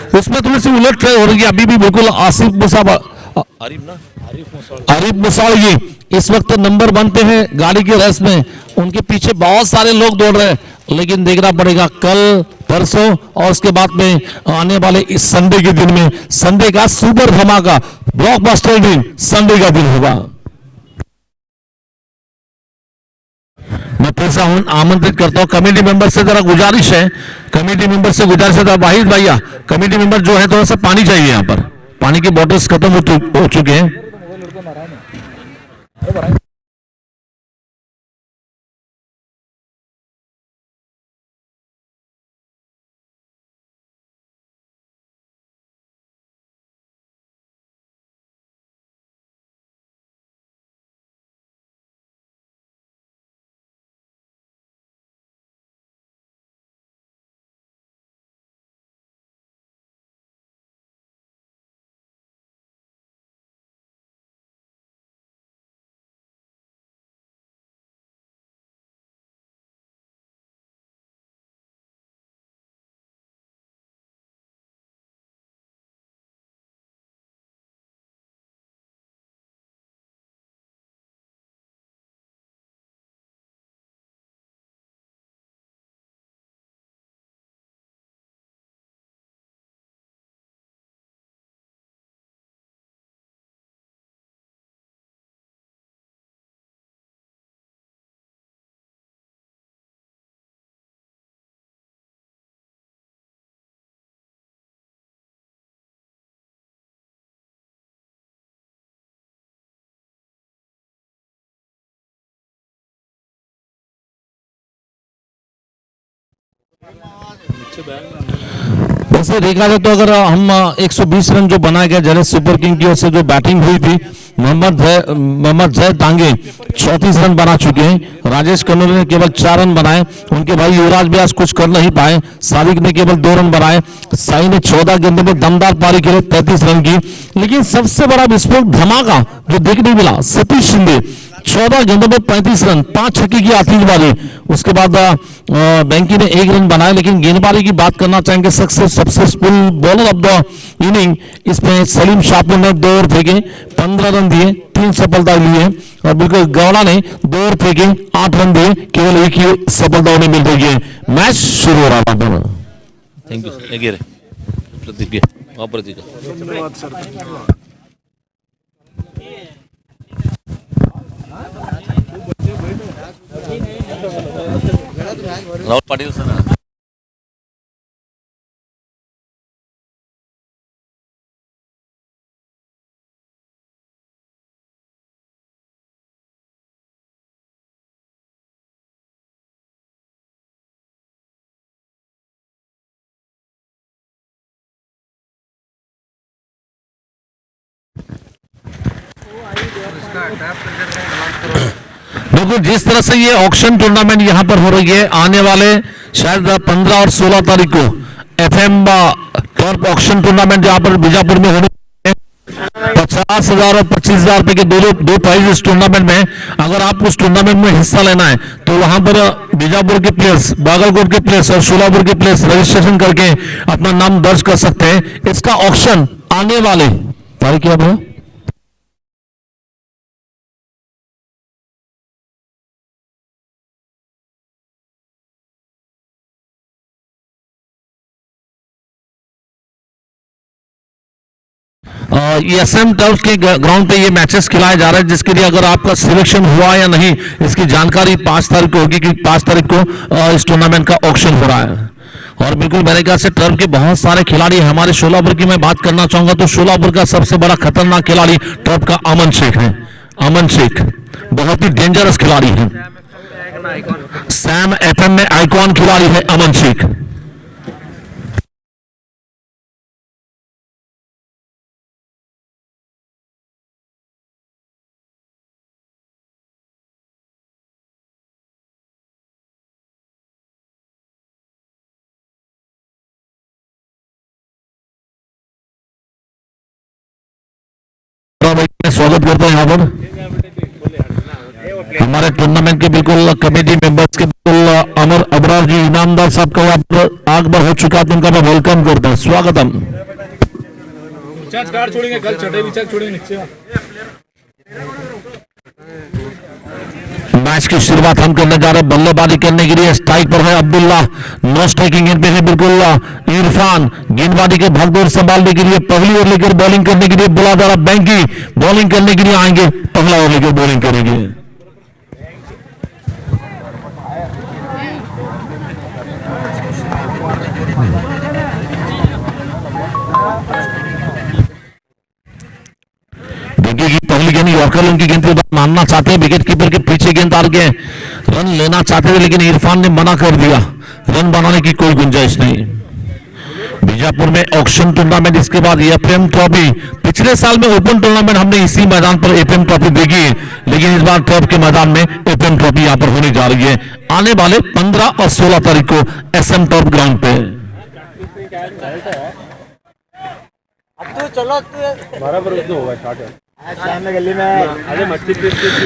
उसमें थोड़ी सी उलट हो रही है अभी भी, बिल्कुल आसिफ मुसाब आरिफ मुसाल ये इस वक्त नंबर 1 पे है गाड़ी की रेस में, उनके पीछे बहुत सारे लोग दौड़ रहे हैं, लेकिन देखना पड़ेगा कल परसों और उसके बाद में आने वाले इस संडे के दिन में, संडे का सुपर धमाका ब्लॉकबस्टर दिन संडे का दिन होगा। मैं फिर से आमंत्रित करता हूं कमेटी मेंबर से, जरा गुजारिश है, कमेटी मेंबर से गुजारिश है, वाहिद भैया कमेटी मेंबर जो है थोड़ा सा पानी चाहिए, यहाँ पर पानी की बॉटल्स खत्म हो चुके हैं। वैसे देखा जाए तो अगर हम 120 रन जो बनाए गए जडेजा सुपर किंग की ओर से जो बैटिंग हुई थी, मोहम्मद जय तांगे 34 रन बना चुके हैं, राजेश कन्नूर ने केवल 4 रन बनाए, उनके भाई युवराज भी आज कुछ कर नहीं पाए, सादिक ने केवल 2 रन बनाए, साई ने 14 गेंदों में दमदार पारी के लिए 33 रन की, लेकिन सबसे बड़ा विस्फोट धमाका जो देखने मिला सतीश शिंदे 14 गेंदों में 35 रन, 5 छक्के की आतिशबाजी, उसके बाद बेंकी ने 1 रन बनाया, लेकिन गेंदबाजी की बात करना चाहेंगे successful bowler of the inning इसमें सलीम शापू ने 2 ओवर फेंके 15 रन दिए, 3 सफलता ली है, और बिल्कुल गौड़ा ने 2 ओवर फेंके 8 रन दिए, केवल एक ही सफलता उन्हें मिल रही है। मैच शुरू हो रहा था। Thank you Prateek Rahul Patil sir. बिल्कुल जिस तरह से ये ऑक्शन टूर्नामेंट यहाँ पर हो रही है, आने वाले शायद 15 और 16 तारीख को एफएम टर्फ ऑक्शन टूर्नामेंट जहाँ पर बीजापुर में होने 50,000 और 25,000 रुपए के दो प्राइज इस टूर्नामेंट में। अगर आप उस टूर्नामेंट में हिस्सा लेना है तो वहां पर बीजापुर के प्लेयर्स, बागलकोट के प्लेयर्स और शोलापुर के प्लेयर्स रजिस्ट्रेशन करके अपना नाम दर्ज कर सकते हैं। इसका ऑक्शन आने वाले तारीख क्या है? ये एसएम टर्फ के ग्राउंड पे ये मैचेस खिलाए जा रहे हैं, जिसके लिए अगर आपका सिलेक्शन हुआ या नहीं इसकी जानकारी 5 तारीख को होगी कि 5 तारीख को इस टूर्नामेंट का ऑक्शन हो रहा है। और बिल्कुल मेरे ख्याल से टर्फ के बहुत सारे खिलाड़ी हैं। हमारे शोलापुर की मैं बात करना चाहूंगा तो शोलापुर का सबसे बड़ा खतरनाक खिलाड़ी टर्फ का अमन शेख है। अमन शेख बहुत ही डेंजरस खिलाड़ी है। सैम एफएम में आइकॉन खिलाड़ी है अमन शेख। मैं स्वागत करता हूं यहाँ पर हमारे टूर्नामेंट के बिल्कुल कमेटी मेंबर्स के बिल्कुल अमर अबरार जी इनामदार साहब का यहाँ पर आग बार हो चुका है, तो उनका मैं वेलकम करता हूँ, स्वागतम। मैच की शुरुआत हम करने जा रहे हैं। बल्लेबाजी करने के लिए स्ट्राइक पर है अब्दुल्ला, नो स्ट्राइकिंग एंड पे है बिल्कुल इरफान। गेंदबाजी के भागदौड़ संभालने के लिए पहली ओवर लेकर बॉलिंग करने के लिए बुला जा रहा बैंकी, बॉलिंग करने के लिए आएंगे, पहला ओवर लेकर बॉलिंग करेंगे। की पहली गेंद यॉर्कर उनकी गेंद को मानना चाहते हैं, विकेट कीपर के पीछे गेंद डाल के रन लेना चाहते थे, लेकिन इरफान ने मना कर दिया। रन बनाने की कोई गुंजाइश नहीं। बीजापुर में ऑक्शन टूर्नामेंट, इसके बाद एफएम ट्रॉफी। पिछले साल में ओपन टूर्नामेंट हमने इसी मैदान पर एफएम ट्रॉफी देखी है, लेकिन इस बार टर्फ के मैदान में एफएम ट्रॉफी यहां पर होने जा रही है आने वाले 15 और 16 तारीख को एसएम टर्फ ग्राउंड पे।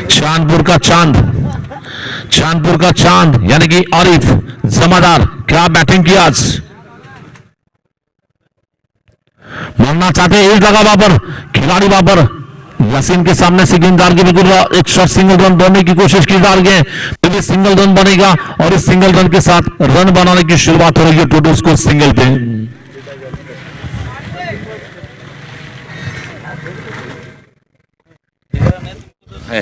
चांदपुर का चांद, चांदपुर का चांद यानी कि आरिफ जमादार, क्या बैटिंग की आज। मारना चाहते हैं, एक जगह वहां पर खिलाड़ी वहां पर यासीन के सामने से गेंददार की बिल्कुल एक शॉट सिंगल रन बनाने की कोशिश की जा रही है, तो सिंगल रन बनेगा और इस सिंगल रन के साथ रन बनाने की शुरुआत हो रही है टोटल स्कोर सिंगल पे। है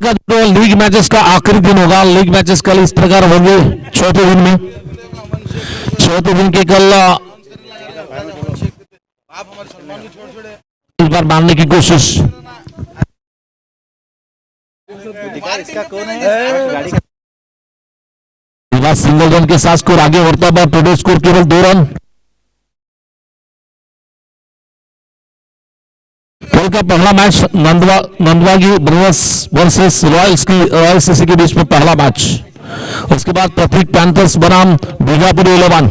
जो लीग मैचेस का आखिरी दिन होगा, लीग मैचेस कल इस प्रकार होंगे चौथे दिन में, चौथे दिन के कल इस बार मारने की कोशिश। सिंगल रन के साथ स्कोर आगे बढ़ता है, टोटल स्कोर केवल 2 रन। कल का पहला मैच नंदवागी वर्सेस रॉयल सीसी के बीच में पहला मैच, उसके बाद प्रतीक पैंथर्स बनाम बीजापुर 11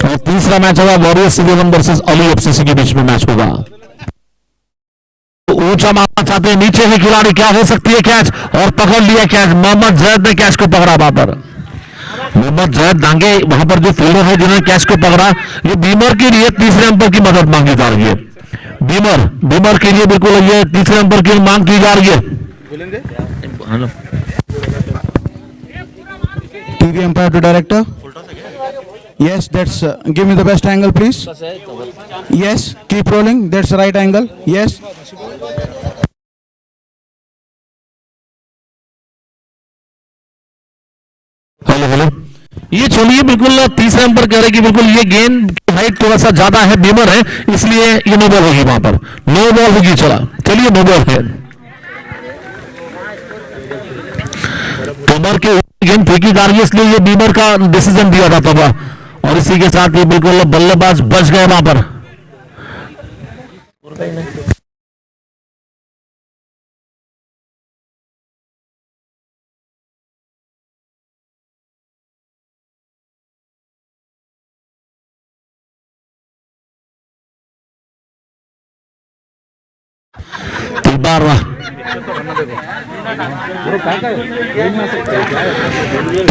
और तीसरा मैच होगा वॉरियर्स 11 वर्सेस अली एफसीसी के बीच में मैच होगा। तो ऊंचा मारना चाहते हैं नीचे ही खिलाड़ी, क्या हो सकती है कैच, और पकड़ लिया कैच। मोहम्मद जैद ने कैच को पकड़ा वहां पर, मोहम्मद जैद दांगे वहां पर जो फील्डर है जिन्होंने कैच को पकड़ा, ये बीमर के लिए तीसरे अंपर की मदद मांगी जा रही है। बीमर के लिए बिल्कुल ये तीसरे नंबर की मांग की जा रही है। TV umpire to director, yes, that's give me the best angle please. Yes, keep rolling, that's the right angle. Yes, hello hello, ये छोड़िए, बिल्कुल तीसरे नंबर कह रहे कि बिल्कुल ये गेंद की हाइट थोड़ा सा ज्यादा है, बीमर है, इसलिए ये नो बॉल होगी, वहां पर नो बॉल होगी। चलिए नो बॉल है। बीमर के गेंद फेंकी जा रही है, इसलिए ये बीमर का डिसीजन दिया जाता था और इसी के साथ ये बिल्कुल बल्लेबाज बच गए वहां पर। एक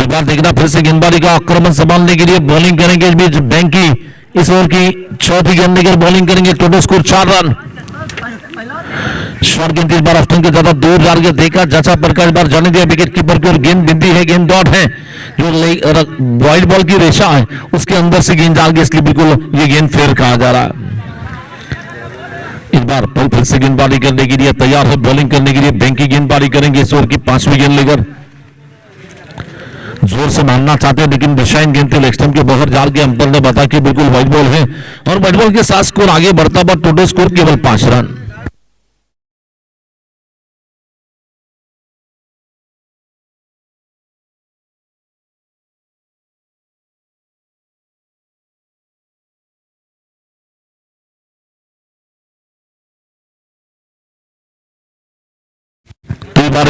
बार देखना फिर से गेंदबाजी का आक्रमण संभालने के लिए बॉलिंग करेंगे इस बीच बैंकी। इस ओवर की चौथी गेंद लेकर बॉलिंग करेंगे। Total score 4 run. शॉर्ट गेंद इस बार ऑफ के ज्यादा दूर जा रही है, देखा जचा पर इस बार जाने दिया विकेट कीपर की और गेंद बिंदी है, गेंद डॉट है जो वाइड बॉल की रेशा है उसके अंदर से गेंद जा रही है, इसलिए बिल्कुल ये गेंद फेयर कहा जा रहा है। इस बार पल फिर से गेंदबाजी करने के लिए तैयार है, बॉलिंग करने के लिए बैंकी गेंदबाजी करेंगे इस ओवर की 5वीं गेंद लेकर। जोर से मारना चाहते हैं लेकिन दिशाहीन गेंद थे, लेग स्टंप के बाहर जाल के अंपायर ने बताया कि बिल्कुल व्हाइट बॉल है और व्हाइट बॉल के साथ स्कोर आगे बढ़ता हुआ टोटल स्कोर केवल 5 रन।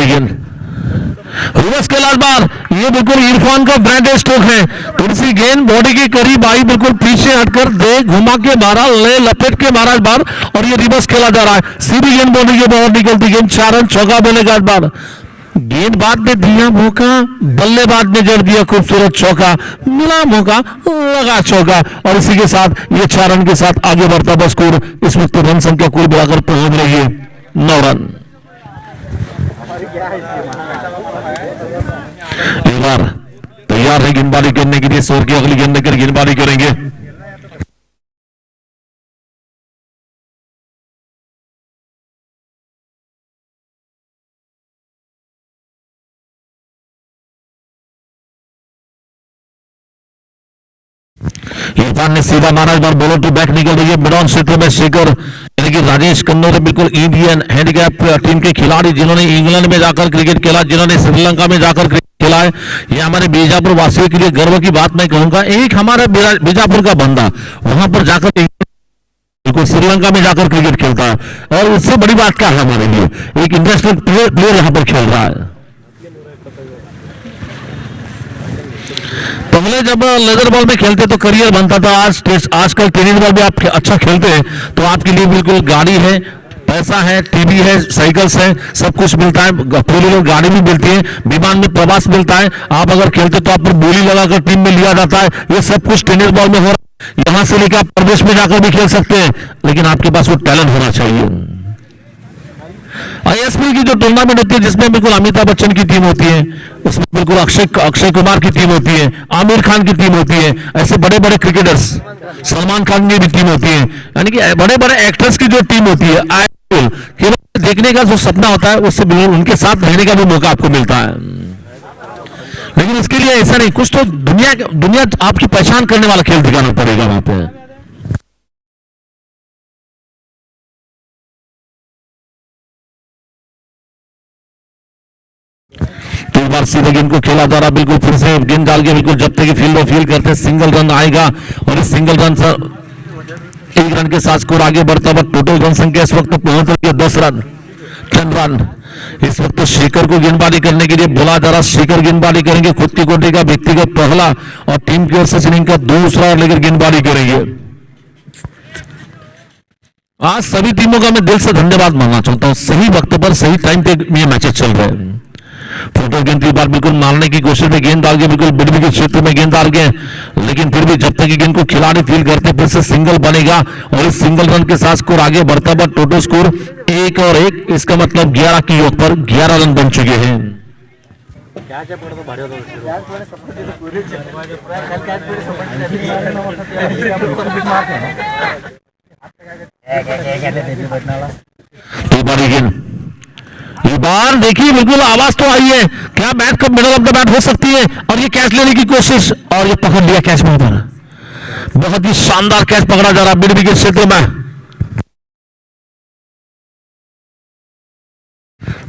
गेंद रिवर्स के लास्ट बार, ये बिल्कुल इरफान का ब्रांड स्ट्रोक है। थोड़ी सी गेंद बॉडी के करीब आई, बिल्कुल पीछे हटकर दे घुमा के मारा, ले लपेट के मारा इस बार और ये रिवर्स खेला जा रहा है। सीधी गेंद बॉडी के बाहर निकलती गेंद 4 रन। चौका बोलेगा इस बार। गेंदबाज ने दिया मौका, बल्लेबाज ने जड़ दिया खूबसूरत चौका, मिला मौका लगा चौका और इसी के साथ ये 4 रन के साथ आगे बढ़ता हुआ स्कोर इस वक्त रन संख्या कुल मिलाकर पहुंच रही है 9 रन। एक बार तैयार है गेंदबाजी करने के लिए, शोर की अगली गेंद लेकर गेंदबाजी करेंगे। इरफान ने सीधा मारा, इस बार बॉलर टू बैक निकल रही है मिड ऑन क्षेत्र में। शेखर यानी कि राजेश कन्नौर बिल्कुल इंडियन हैंडीकैप टीम के खिलाड़ी जिन्होंने इंग्लैंड में जाकर क्रिकेट खेला, जिन्होंने श्रीलंका में जाकर क्रिकेट खेला है। ये हमारे बीजापुर वासियों के लिए गर्व की बात मैं कहूंगा। एक हमारा बीजापुर का बंदा वहां पर जाकर बिल्कुल श्रीलंका में जाकर क्रिकेट खेलता है और उससे बड़ी बात क्या है हमारे लिए, एक इंटरनेशनल प्लेयर यहां पर खेल रहा है। पहले जब लेदर बॉल में खेलते तो करियर बनता था, आजकल टेनिस बॉल भी आप अच्छा खेलते हैं तो आपके लिए बिल्कुल गाड़ी है, पैसा है, टीवी है, साइकिल्स है, सब कुछ मिलता है, 4 व्हीलर गाड़ी भी मिलती है, विमान में प्रवास मिलता है। आप अगर खेलते तो आप पर बोली लगाकर टीम में लिया जाता है। ये सब कुछ टेनिस बॉल में हो रहा है। यहां से लेकर आप प्रदेश में जाकर भी खेल सकते हैं, लेकिन आपके पास वो टैलेंट होना चाहिए। आईएसपीएल की जो टूर्नामेंट होती है जिसमें बिल्कुल अमिताभ बच्चन की टीम होती है, उसमें बिल्कुल अक्षय कुमार की टीम होती है, आमिर खान की टीम होती है, ऐसे बड़े बड़े क्रिकेटर्स, सलमान खान की भी टीम होती है, यानी कि बड़े बड़े एक्टर्स की जो टीम होती है, आईपीएल केवल देखने का जो सपना होता है उससे बिल्कुल उनके साथ रहने का भी मौका आपको मिलता है। लेकिन इसके लिए ऐसा नहीं, कुछ तो दुनिया आपकी पहचान करने वाला खेल दिखाना पड़ेगा वहां पे। एक बार सीधे गेंद को खेला जा रहा, बिल्कुल फिर से गेंद डाल के बिल्कुल जब तक फील्ड ऑफ फील्ड करते सिंगल रन आएगा और इस सिंगल रन से 1 रन के साथ स्कोर आगे बढ़ता हुआ टोटल रन संख्या इस वक्त पहुंच रही है 10 रन 10 रन। इस वक्त शेखर को गेंदबाजी करने के लिए बोला जा रहा, शेखर गेंदबाजी करेंगे, खुद की कोटी का व्यक्तिगत पहला और टीम की ओर से इनिंग का दूसरा और लेकर गेंदबाजी करेंगे। आज सभी टीमों का मैं दिल से धन्यवाद मानना चाहता हूं, सही वक्त पर सही टाइम पे ये मैचेस चल रहे हैं। फोटो गेंद की बार बिल्कुल मारने की कोशिश में गेंद डाल के बिल्कुल बिडवी के क्षेत्र में गेंद डाल गए, लेकिन फिर भी जब तक गेंद को खिलाड़ी फील करते फिर से सिंगल बनेगा और इस सिंगल रन के साथ स्कोर आगे बढ़ता हुआ टोटल स्कोर 1 और 1, इसका मतलब 11 की योग पर 11 रन बन चुके हैं। ये बार देखिए बिल्कुल आवाज तो आई है, क्या बैट कब मिडल ऑफ द बैट हो सकती है, और ये कैच लेने की कोशिश, और ये पकड़ लिया कैच में उधर। बहुत ही शानदार कैच पकड़ा जा रहा मिड विकेट क्षेत्र में।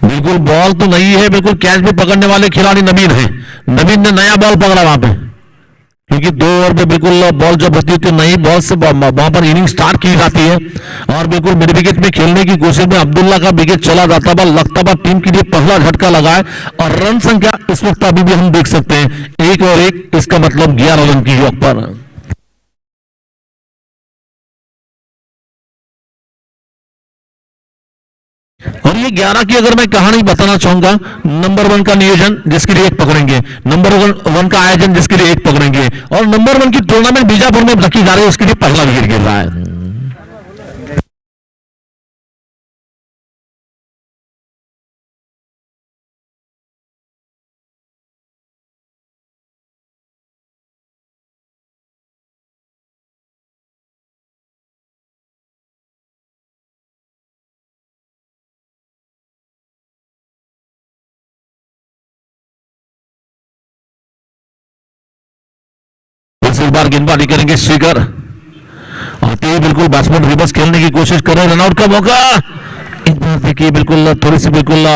बिल्कुल बॉल तो नहीं है, बिल्कुल कैच भी पकड़ने वाले खिलाड़ी नवीन है। नवीन ने नया बॉल पकड़ा वहां पे, क्योंकि 2 ओवर में बिल्कुल बॉल जब होती है तो नई बॉल से वहां पर इनिंग स्टार्ट की जाती है, और बिल्कुल मिड विकेट में खेलने की कोशिश में अब्दुल्ला का विकेट चला जाता है, लगता है टीम के लिए पहला झटका लगा है। और रन संख्या इस वक्त अभी भी हम देख सकते हैं 1 और 1, इसका मतलब 11 रन की योग पर। और ये 11 की अगर मैं कहानी बताना चाहूंगा, नंबर 1 का नियोजन जिसके लिए 1 पकड़ेंगे, नंबर 1 का आयोजन जिसके लिए 1 पकड़ेंगे, और नंबर 1 की टूर्नामेंट बीजापुर में रखी जा रही है, उसके लिए पहला विकेट गिर रहा है। इस बार गेंदबाजी करेंगे श्रीकर, आते ही बिल्कुल बैट्समैन रिवर्स खेलने की कोशिश कर रहे हैं, रनआउट का मौका। इस बार देखिए बिल्कुल थोड़ी सी बिल्कुल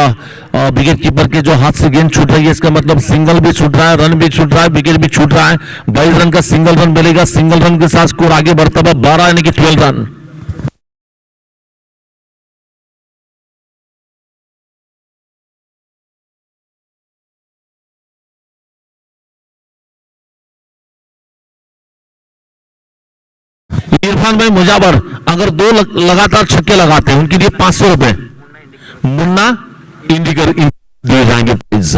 विकेट कीपर के जो हाथ से गेंद छूट रही है, इसका मतलब सिंगल भी छूट रहा है, रन भी छूट रहा है, विकेट भी छूट रहा है। 22 रन का सिंगल रन मिलेगा, सिंगल रन के साथ स्कोर आगे बढ़ता हुआ 12 यानी कि 12 रन। इरफान भाई मुजावर अगर 2 लगातार छक्के लगाते हैं, उनके लिए 500 रुपए मुन्ना इंडिकर दिए जाएंगे प्लीज।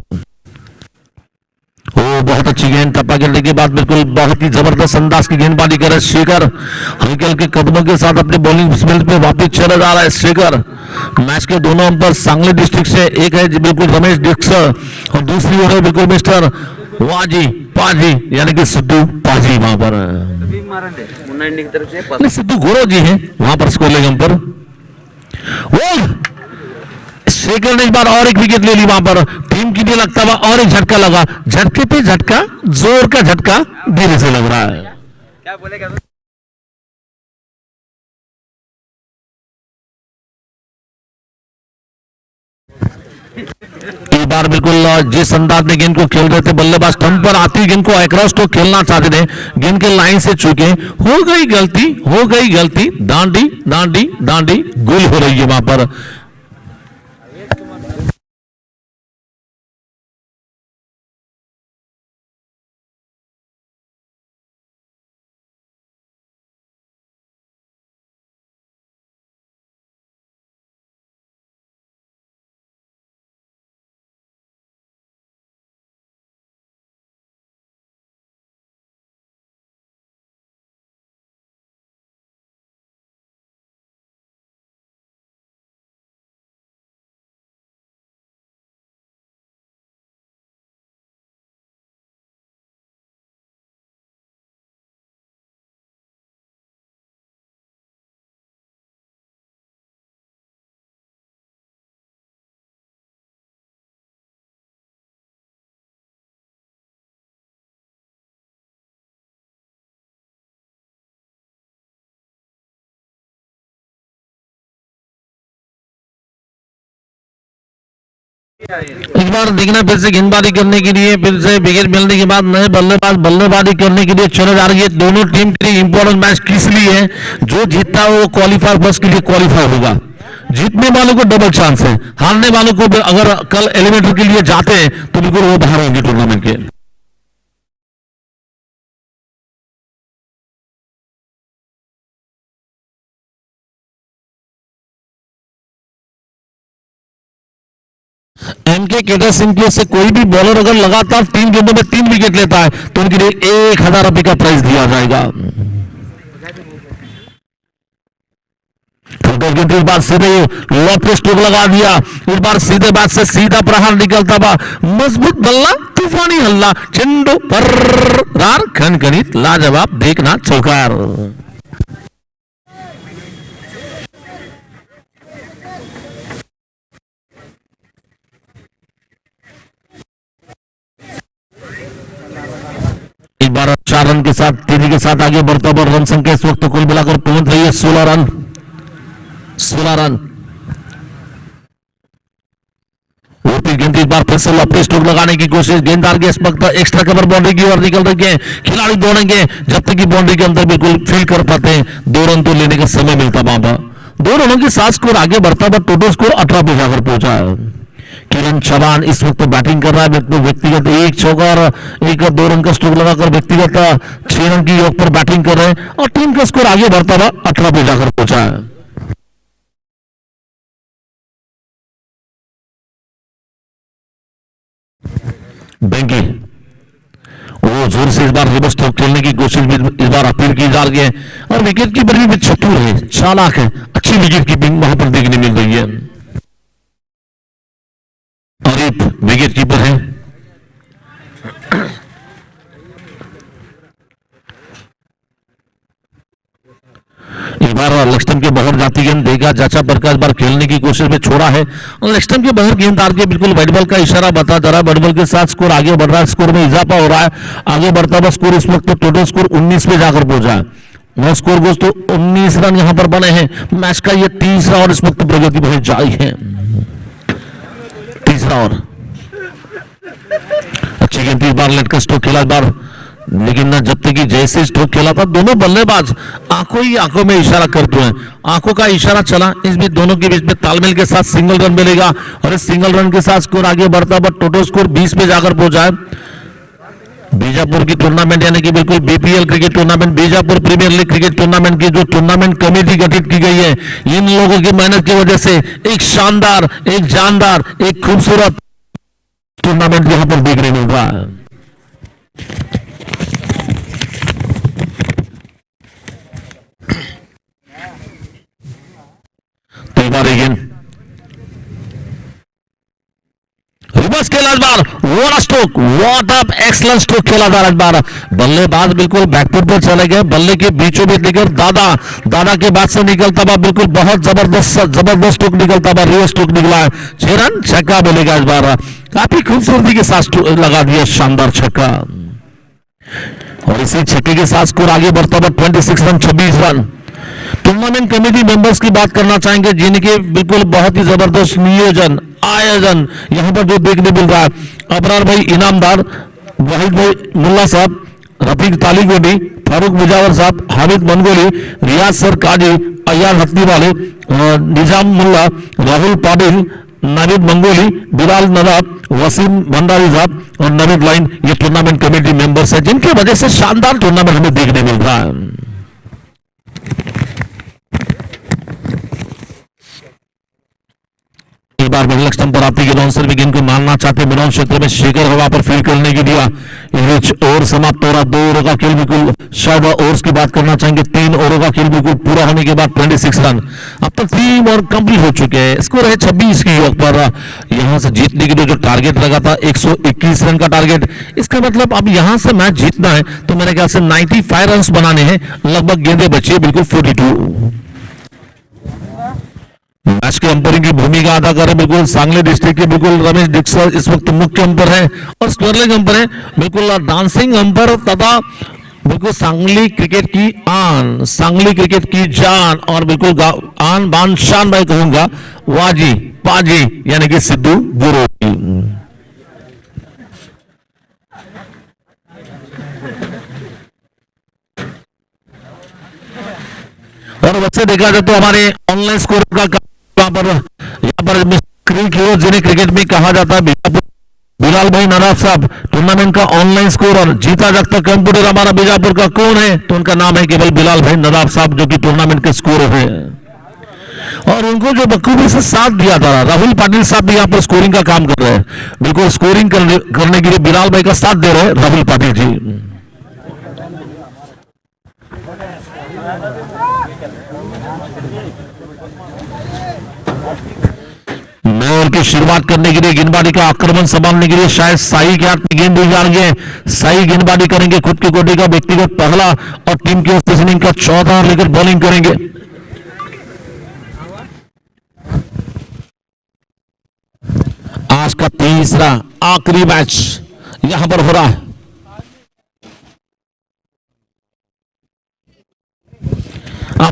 ओ बहुत अच्छी गेंद, टप्पा गिरने के बाद बिल्कुल बहुत ही जबरदस्त अंदाज की गेंदबाजी कर रहे हैं शेखर, हल्के हल्के कदमों के साथ अपने बॉलिंग स्पेल पे वापस चला जा रहा है शेखर। मैच के दोनों अंपर सांगली डिस्ट्रिक्ट से, एक है बिल्कुल रमेश डिक्सर और दूसरी ओर है बिल्कुल मिस्टर वाजी पाजी यानी कि सिद्धू पाजी वहां पर सिद्धू गोरो जी हैं वहां पर स्कोर लेंगे पर। वो शेखर ने इस बार और एक विकेट ले ली वहां पर, टीम के लिए लगता हुआ और एक झटका लगा, झटके पे झटका, जोर का झटका धीरे से लग रहा है। क्या बोलेगा इस बार बिल्कुल जिस अंदाज में गेंद को खेल रहे थे बल्लेबाज, स्टंप पर आती गेंद को अक्रॉस तो खेलना चाहते थे, गेंद के लाइन से चूके, हो गई गलती, दांडी दांडी दांडी गोल हो रही है वहां पर। इस बार देखना फिर से गेंदबाजी करने के लिए, फिर से विकेट मिलने के बाद नए बल्लेबाज बल्लेबाजी करने के लिए चले जा रही है। दोनों टीम के लिए इंपॉर्टेंट मैच किस लिए है, जो जीतता है वो क्वालिफायर फर्स्ट के लिए क्वालिफाई होगा। जीतने वालों को डबल चांस है, हारने वालों को अगर कल एलिमिनेटर के लिए जाते हैं तो बिल्कुल वो बाहर होंगे टूर्नामेंट के। एमके केदार सिंह की से कोई भी बॉलर अगर लगातार 3 गेंदों में 3 विकेट लेता है तो उनके लिए 1000 रुपए का प्राइज दिया जाएगा। इस बार सीधे लॉब पे स्ट्रोक लगा दिया, इस बार सीधे बात से सीधा प्रहार निकलता हुआ, मजबूत बल्ला, तूफानी हल्ला, चंडो पर खनखनित लाजवाब, देखना चौकार। रन के साथ तेजी के साथ आगे बढ़ता हुआ रन संख्या इस वक्त कुल मिलाकर पहुंच रही है 16 रन। 16 रन। ऊपरी गेंद एक बार फिर से लॉफ्टी स्ट्रोक लगाने की कोशिश, गेंददार के इस वक्त एक्स्ट्रा कवर बाउंड्री की ओर निकल रही है, खिलाड़ी दौड़ेंगे जब तक कि बाउंड्री के अंदर बिल्कुल फील कर पाते हैं, 2 रन तो लेने का समय मिलता बाबा। 2 रनों के साथ स्कोर आगे बढ़ता हुआ टोटल स्कोर 18 पे जाकर पहुंचा है। किरण चौहान इस वक्त बैटिंग कर रहा है, व्यक्तिगत 1 चौका और 1-2 रन का स्ट्रोक लगाकर व्यक्तिगत 6 रन की योग पर बैटिंग कर रहे हैं और टीम का स्कोर आगे बढ़ता हुआ 18 पे जाकर पहुंचा है। बेंकी वो जोर से इस बार रिवर्स स्ट्रोक खेलने की कोशिश भी इस बार अपील की जा रही है और विकेट कीपर भी चतुर है, चालाक है, अच्छी विकेट कीपिंग वहां पर देखने मिल रही है। और एक विकेट कीपर है, इस बार लेग स्टंप के बाहर जाती गेंद देगा जाचा प्रकाश बार खेलने की कोशिश में छोड़ा है और लेग स्टंप के बाहर गेंददार के बिल्कुल बैट बॉल का इशारा बता जा रहा है। बैट बॉल के साथ स्कोर आगे बढ़ रहा है, स्कोर में इजाफा हो रहा है, आगे बढ़ता हुआ स्कोर इस वक्त टोटल स्कोर 19 पे जाकर पहुंचा है। 9 स्कोर गोस तो 19 रन यहां पर बने हैं। मैच का ये तीसरा और इस वक्त प्रगति बहुत जारी है, तीसरा और अच्छी गेंद इस बार लेट का स्ट्रोक खेला इस बार, लेकिन ना जब तक कि जैसे स्ट्रोक खेला था दोनों बल्लेबाज आंखों ही आंखों में इशारा करते हैं, आंखों का इशारा चला, इस बीच दोनों के बीच में तालमेल के साथ सिंगल रन मिलेगा और इस सिंगल रन के साथ स्कोर आगे बढ़ता हुआ टोटल स्कोर 20 पे जाकर पहुंचा है। बीजापुर की टूर्नामेंट यानी कि बिल्कुल BPL cricket tournament, Bijapur premier league cricket tournament की जो टूर्नामेंट कमेटी गठित की गई है, इन लोगों की मेहनत की वजह से एक शानदार, एक जानदार, एक खूबसूरत टूर्नामेंट यहां पर देखने मिल रहा है। रिवर्स खेला इस बार, what a stroke, what a excellent stroke खेला था इस बार। बल्लेबाज बिल्कुल बैकफुट पर चले गए, बल्ले के बीचों बीच लेकर दादा के बाद से निकलता हुआ बिल्कुल बहुत जबरदस्त स्ट्रोक निकलता हुआ रिवर्स स्ट्रोक निकला है। 6 रन छक्का मिलेगा इस बार, काफी खूबसूरती के साथ लगा दिया शानदार छक्का और इसी छक्के के साथ स्कोर आगे बढ़ता हुआ 26 run 26 run. Tournament committee members की बात करना चाहेंगे जिनके बिल्कुल बहुत ही जबरदस्त नियोजन आयोजन यहां पर जो देखने मिल रहा है। अबरार भाई इनामदार, वाहिद भाई मुल्ला साहब, रफीक तालीगोडी, फारूक मुजावर साहब, हामिद मनगोली, रियाज सर काजी, अय्यार हत्ती वाले, निजाम मुल्ला, राहुल पाटिल, नाविद मंगोली, बिलाल नवाब, वसीम भंडारी साहब और नवीद लाइन, ये टूर्नामेंट कमेटी मेंबर्स है जिनकी वजह से शानदार टूर्नामेंट हमें देखने मिल रहा है। एक बार मिडल स्टंप पर आती गेंद आंसर भी गेंद को मारना चाहते मैदान क्षेत्र में शेखर हवा पर फील्ड करने की दिया। ओवर समाप्त हो रहा, 2 ओवरों का खेल बिल्कुल शायद ओवर्स की बात करना चाहेंगे, 3 ओवरों का खेल बिल्कुल पूरा होने के बाद 26 रन अब तक 3 ओवर कंप्लीट हो चुके हैं। स्कोर है 26 की योग पर। यहां से जीतने के लिए जो टारगेट लगा था 121 रन का टारगेट, इसका मतलब अब यहां से मैच जीतना है तो मेरे ख्याल से 95 रन बनाने हैं, लगभग गेंदें बची है बिल्कुल 42। मैच के अंपायरिंग की भूमिका अदा कर रहे बिल्कुल सांगली डिस्ट्रिक्ट के बिल्कुल रमेश डिक्सर इस वक्त मुख्य अंपायर है और स्क्वेयरलेग अंपायर है, बिल्कुल डांसिंग अंपायर तथा बिल्कुल सांगली क्रिकेट की आन, सांगली क्रिकेट की जान और बिल्कुल आन बान शान मैं कहूंगा वाजी पाजी यानी कि सिद्धू गुरु। और वैसे देखा जाए तो हमारे ऑनलाइन स्कोर का यहाँ पर क्रिकेट हीरो जिन्हें क्रिकेट में कहा जाता है बिलाल भाई नवाब साहब, टूर्नामेंट का ऑनलाइन स्कोर और जीता जागता कंप्यूटर हमारा बीजापुर का कौन है तो उनका नाम है केवल बिलाल भाई नवाब साहब जो कि टूर्नामेंट के स्कोर है। और उनको जो बखूबी से साथ दिया था राहुल पाटिल साहब भी यहाँ पर स्कोरिंग का काम कर रहे हैं, बिल्कुल स्कोरिंग करने के लिए बिलाल भाई का साथ दे रहे हैं राहुल पाटिल जी। मैच की शुरुआत करने के लिए गेंदबाजी का आक्रमण संभालने के लिए शायद साई के हाथ में गेंद दी जा रही है। साई गेंदबाजी करेंगे खुद की कोटी का व्यक्तिगत पहला और टीम की ओर इनिंग का 14 लेकर बॉलिंग करेंगे। आज का तीसरा आखिरी मैच यहां पर हो रहा है।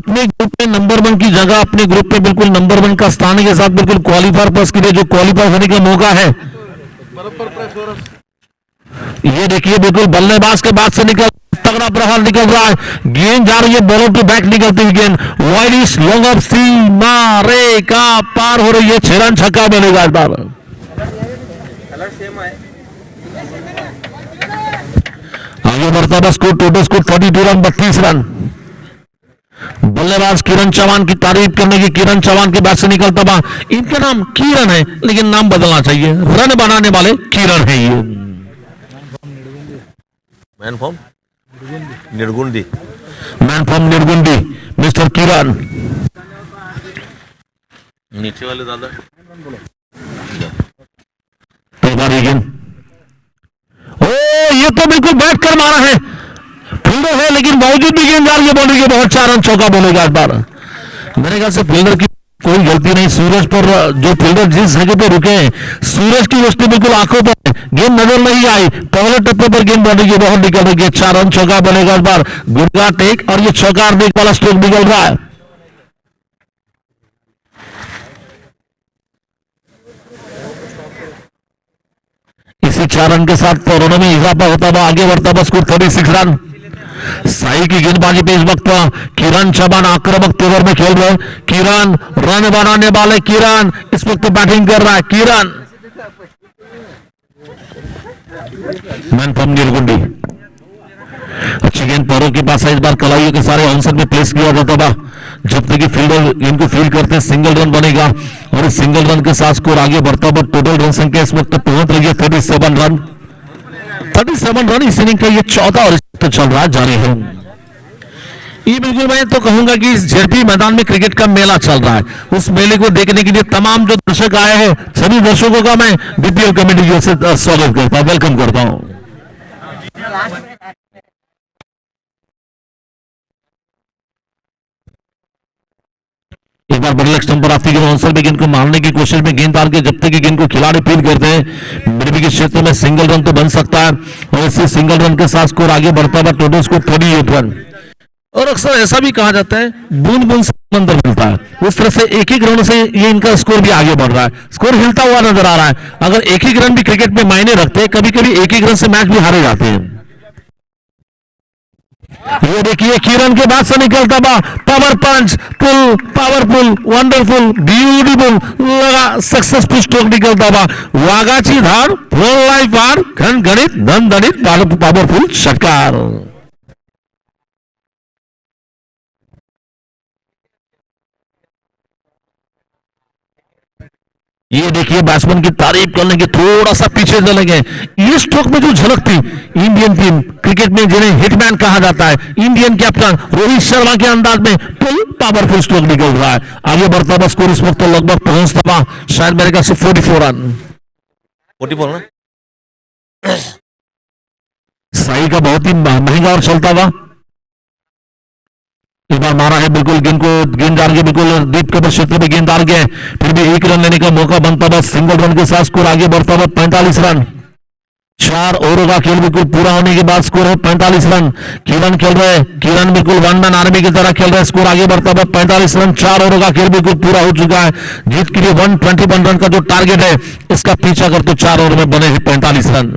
अपने ग्रुप में नंबर 1 की जगह, अपने ग्रुप में बिल्कुल नंबर 1 का स्थान के साथ बिल्कुल क्वालिफायर प्लस के लिए जो क्वालिफाई होने का मौका है। ये देखिए बिल्कुल बल्लेबाज के बाद से निकल तगड़ा प्रहार निकल रहा है, गेंद जा रही है बॉलर टू बैक निकलती हुई गेंद वाइड लॉन्ग ऑफ सीमा रेखा पार हो रही है, 6 रन छक्का बनेगा इस बार। आगे बढ़ता हुआ score, total score 32 run 32 run. बल्लेबाज किरण चौहान की तारीफ करने की, किरण चौहान के बैट से निकलता हुआ, इनका नाम किरण है लेकिन नाम बदलना चाहिए, रन बनाने वाले किरण है ये। Man form Nirgundi, man from Nirgundi mister Kiran. नीचे वाले दादा ओ ये तो बिल्कुल बैठ कर मारा है, फील्डर है लेकिन बावजूद भी गेंद जा रही है बाउंड्री के, बहुत 4 रन चौका बोलेगा इस बार। मेरे ख्याल से फील्डर की कोई गलती नहीं, सूरज पर जो फील्डर जिस जगह पे रुके हैं, सूरज की रोशनी बिल्कुल आंखों पर, गेंद नजर नहीं आई, पहले टप्पे पर गेंद बाउंड्री के बाहर निकल रही है, 4 रन चौका बनेगा इस बार। गुड़गा टेक और ये चौका देख वाला स्ट्रोक निकल रहा है। इसी 4 रन के साथ रनों में इजाफा होता हुआ आगे बढ़ता हुआ स्कोर 36 रन। साई की गेंदबाजी पे इस वक्त किरण चौहान आक्रामक तेवर में खेल रहे हैं। किरण रन बनाने वाले, किरण इस वक्त बैटिंग कर रहा है। किरण मैन फ्रॉम निर्गुंडी, अच्छी गेंद पैरों के पास है, इस बार कलाइयों के सारे आंसर में प्लेस किया जाता था। जब तक कि फील्डर गेंद को फील्ड करते हैं सिंगल रन बनेगा और इस सिंगल रन के साथ स्कोर आगे बढ़ता हुआ टोटल रन संख्या इस वक्त पहुंच रही है 37 रन। 37 रन इस इनिंग का ये 14 और तो चल रहा जारी है। ये बिल्कुल मैं तो कहूंगा कि इस जेपी मैदान में क्रिकेट का मेला चल रहा है, उस मेले को देखने के लिए तमाम जो दर्शक आए हैं सभी दर्शकों का मैं बीपीएल कमेटी की से स्वागत करता हूं, वेलकम करता हूं। एक बार बड़े स्टंप पर आती आंसर में गेंद को मारने की कोशिश में गेंद डाल के जब तक कि गेंद को खिलाड़ी फील करते हैं मिडविकेट के क्षेत्र में सिंगल रन तो बन सकता है और इसी सिंगल रन के साथ स्कोर आगे बढ़ता हुआ टोटल स्कोर 38 रन। और अक्सर ऐसा भी कहा जाता है बूंद बूंद से समंदर मिलता है, उस तरह से एक एक रन से ये इनका स्कोर भी आगे बढ़ रहा है, स्कोर हिलता हुआ नजर आ रहा है। अगर एक एक रन भी क्रिकेट में मायने रखते हैं, कभी कभी एक एक रन से मैच भी हारे जाते हैं। ये देखिए किरण के बाद से निकलता हुआ पावर पंच, पुल पावरफुल वंडरफुल ब्यूटीफुल लगा सक्सेसफुल स्ट्रोक निकलता हुआ वाघाची धार फोर लाइफ आर घन गणित धन दणित पावरफुल षटकार। ये देखिए बैट्समैन की तारीफ करने के थोड़ा सा पीछे चलेंगे। ये स्ट्रोक में जो झलक थी इंडियन टीम क्रिकेट में जिन्हें हिटमैन कहा जाता है, इंडियन कैप्टन रोहित शर्मा के अंदाज में फुल पावरफुल स्ट्रोक निकल रहा है। आगे बढ़ता हुआ स्कोर इस वक्त लगभग पहुंचता हुआ शायद मेरे ख्याल से 44 रन। 44 ना साई का बहुत ही महंगा और चलता हुआ इस बार मारा है, बिल्कुल गेंद डाल के बिल्कुल डीप कवर क्षेत्र में गेंद डाल गए, फिर भी एक रन लेने का मौका बनता हुआ सिंगल रन के साथ स्कोर आगे बढ़ता हुआ 45 रन। 4 ओवरों का खेल बिल्कुल पूरा होने के बाद स्कोर है 45 रन। किरण खेल रहे, किरण बिल्कुल वन मैन आर्मी की तरह खेल रहे, स्कोर आगे बढ़ता हुआ 45 रन। 4 ओवरों का खेल बिल्कुल पूरा हो चुका है, जीत के लिए 121 रन का जो टारगेट है इसका पीछा कर तो 4 ओवर में बने हैं 45 रन।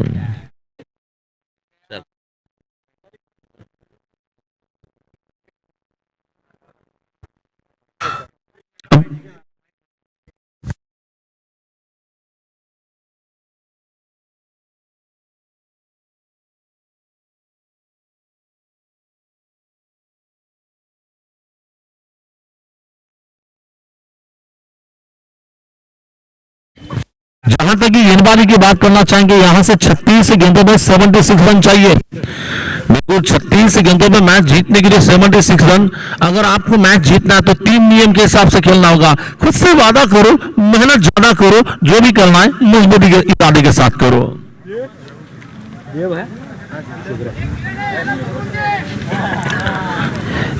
जहां तक कि गेंदबाजी की बात करना चाहेंगे, यहां से 36 गेंदों में 76 रन चाहिए। बिल्कुल 36 गेंदों में मैच जीतने के लिए 76 रन। अगर आपको मैच जीतना है तो 3 नियम के हिसाब से खेलना होगा। खुद से वादा करो, मेहनत ज्यादा करो, जो भी करना है मजबूती के इरादे के साथ करो।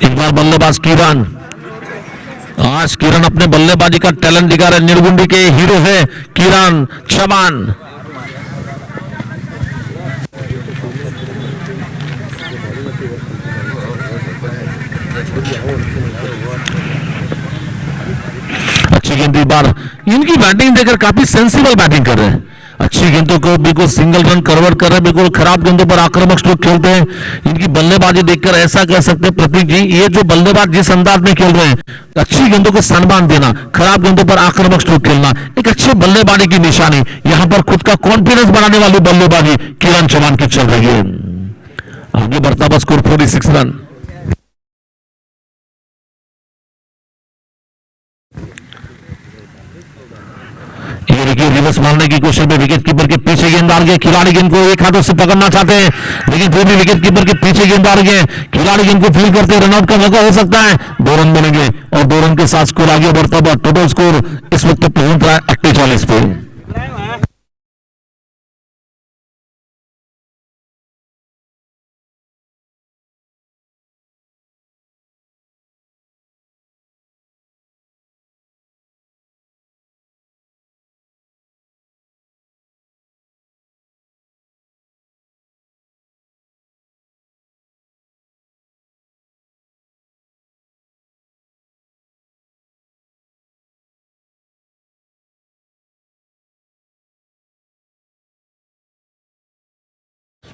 एक बार बल्लेबाज किरण, आज किरण अपने बल्लेबाजी का टैलेंट दिखा रहे, निर्गुंडी के हीरो है किरण चौहान। अच्छी गेंद इस बार, इनकी बैटिंग देखकर काफी सेंसिबल बैटिंग कर रहे हैं, अच्छी गेंदों को बिल्कुल सिंगल रन कन्वर्ट कर रहे हैं, बिल्कुल खराब गेंदों पर आक्रामक स्ट्रोक खेलते हैं। इनकी बल्लेबाजी देखकर ऐसा कह सकते हैं प्रतीक जी, ये जो बल्लेबाज जिस अंदाज में खेल रहे हैं, अच्छी गेंदों को सम्मान देना, खराब गेंदों पर आक्रामक स्ट्रोक खेलना एक अच्छे बल्लेबाजी की निशानी। यहां पर खुद का कॉन्फिडेंस बनाने वाली बल्लेबाजी किरण चौहान की चल रही है। आगे बढ़ता हुआ स्कोर 46 रन। ये देखिए रिवर्स मारने की कोशिश में विकेट कीपर के पीछे गेंद आ गए, खिलाड़ी गेंद को एक हाथों से पकड़ना चाहते हैं, लेकिन फिर भी विकेट कीपर के पीछे गेंद आ गए, खिलाड़ी गेंद को फील करते रनआउट का मौका हो सकता है, 2 रन बनेंगे और 2 रन के साथ स्कोर आगे बढ़ता हुआ टोटल स्कोर इस वक्त पहुंच रहा है 48 पे।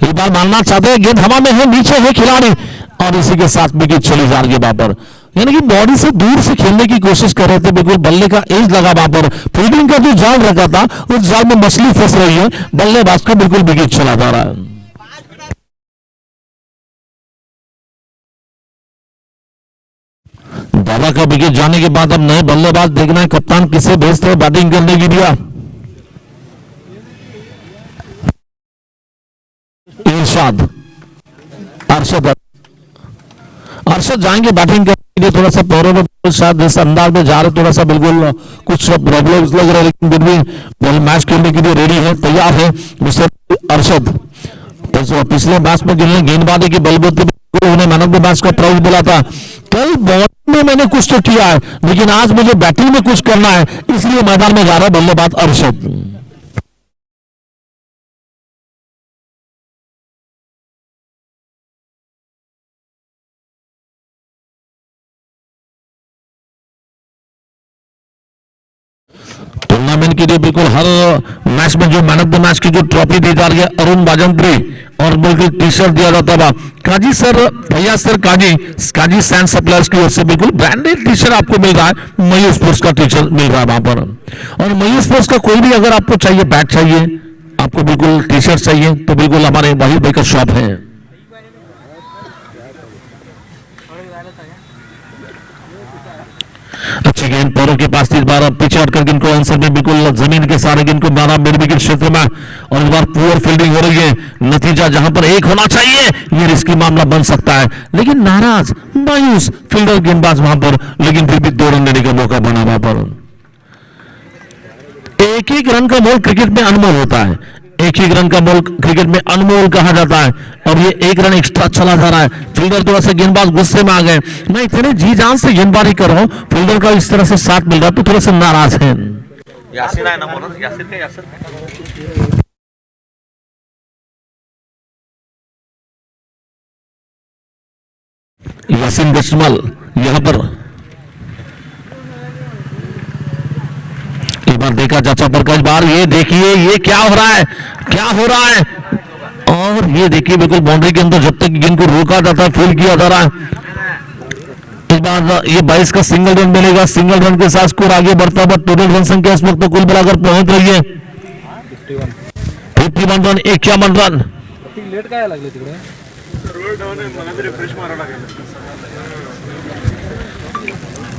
एक बार मानना चाहते हैं गेंद हवा में है, नीचे है खिलाड़ी और इसी के साथ विकेट चली जा रही है वहां पर, यानी कि बॉडी से दूर से खेलने की कोशिश कर रहे थे, बिल्कुल बल्ले का एज लगा वहां पर, फील्डिंग का जो जाल रखा था उस जाल में मछली फंस रही है, बल्लेबाज को बिल्कुल विकेट चला जा रहा है। दादा का विकेट जाने के बाद अब नए बल्लेबाज देखना है, कप्तान किसे भेजते हैं बैटिंग करने के लिए। इरशाद अरशद जाएंगे बैटिंग करने के लिए, थोड़ा सा पैरों में शायद इस अंदाज में जा रहे, थोड़ा सा बिल्कुल कुछ प्रॉब्लम्स लग रहे, लेकिन फिर भी बॉल मैच खेलने के लिए रेडी है, तैयार है मिस्टर अरशद। तो पिछले मैच में जिन्होंने गेंदबाजी की बलबूते पे उन्हें मैन ऑफ द मैच का प्राइज मिला था, कल बॉलिंग में मैंने कुछ तो किया है लेकिन आज मुझे बैटिंग में कुछ करना है, इसलिए मैदान में जा रहा है बल्लेबाज अरशद। टूर्नामेंट के लिए बिल्कुल हर मैच में जो मैन ऑफ द मैच की जो ट्रॉफी दी जा रही है अरुण बाजंत्री और बिल्कुल टी शर्ट दिया जाता है काजी सर, भैया सर काजी सैंड सप्लायर्स की ओर से बिल्कुल ब्रांडेड टी शर्ट आपको मिल रहा है, मयूर स्पोर्ट्स का टी शर्ट मिल रहा है वहां पर। और मयूर स्पोर्ट्स का कोई भी अगर आपको चाहिए, बैट चाहिए, आपको बिल्कुल टी शर्ट चाहिए तो बिल्कुल हमारे वही भाई का शॉप है। अच्छी गेंद पैरों के पास इस बार पीछे हटकर गेंद को आंसर में बिल्कुल जमीन के सारे गेंद को मारा मिड विकेट क्षेत्र में और इस बार पुअर फील्डिंग हो रही है, नतीजा जहां पर एक होना चाहिए ये रिस्की मामला बन सकता है, लेकिन नाराज मायूस फील्डर गेंदबाज वहां पर, लेकिन फिर भी 2 रन लेने का मौका बना वहां पर। एक एक रन का मोल क्रिकेट में अनमोल होता है, एक एक रन का मोल क्रिकेट में अनमोल कहा जाता है और ये 1 रन एक्स्ट्रा चला जा रहा है। फील्डर थोड़ा सा गेंदबाज गुस्से में आ गए, मैं इतने जी जान से गेंदबाजी कर रहा हूं, फील्डर का इस तरह से साथ मिल रहा तो थोड़ा सा नाराज है। यासिर है ना बोनस, यासिर का यासिर यासिन दशमल यहां पर एक बार देखा चाचा पर कई बार, ये देखिए ये क्या हो रहा है, क्या हो रहा है, और ये देखिए बिल्कुल बाउंड्री के अंदर जब तक गेंद को रोका जाता है फील्ड किया जा रहा है। इस बार ये 22 का सिंगल रन मिलेगा, सिंगल रन के साथ स्कोर आगे बढ़ता है, टोटल रन संख्या इस वक्त कुल मिलाकर पहुंच रही है 51 रन, 51 रन।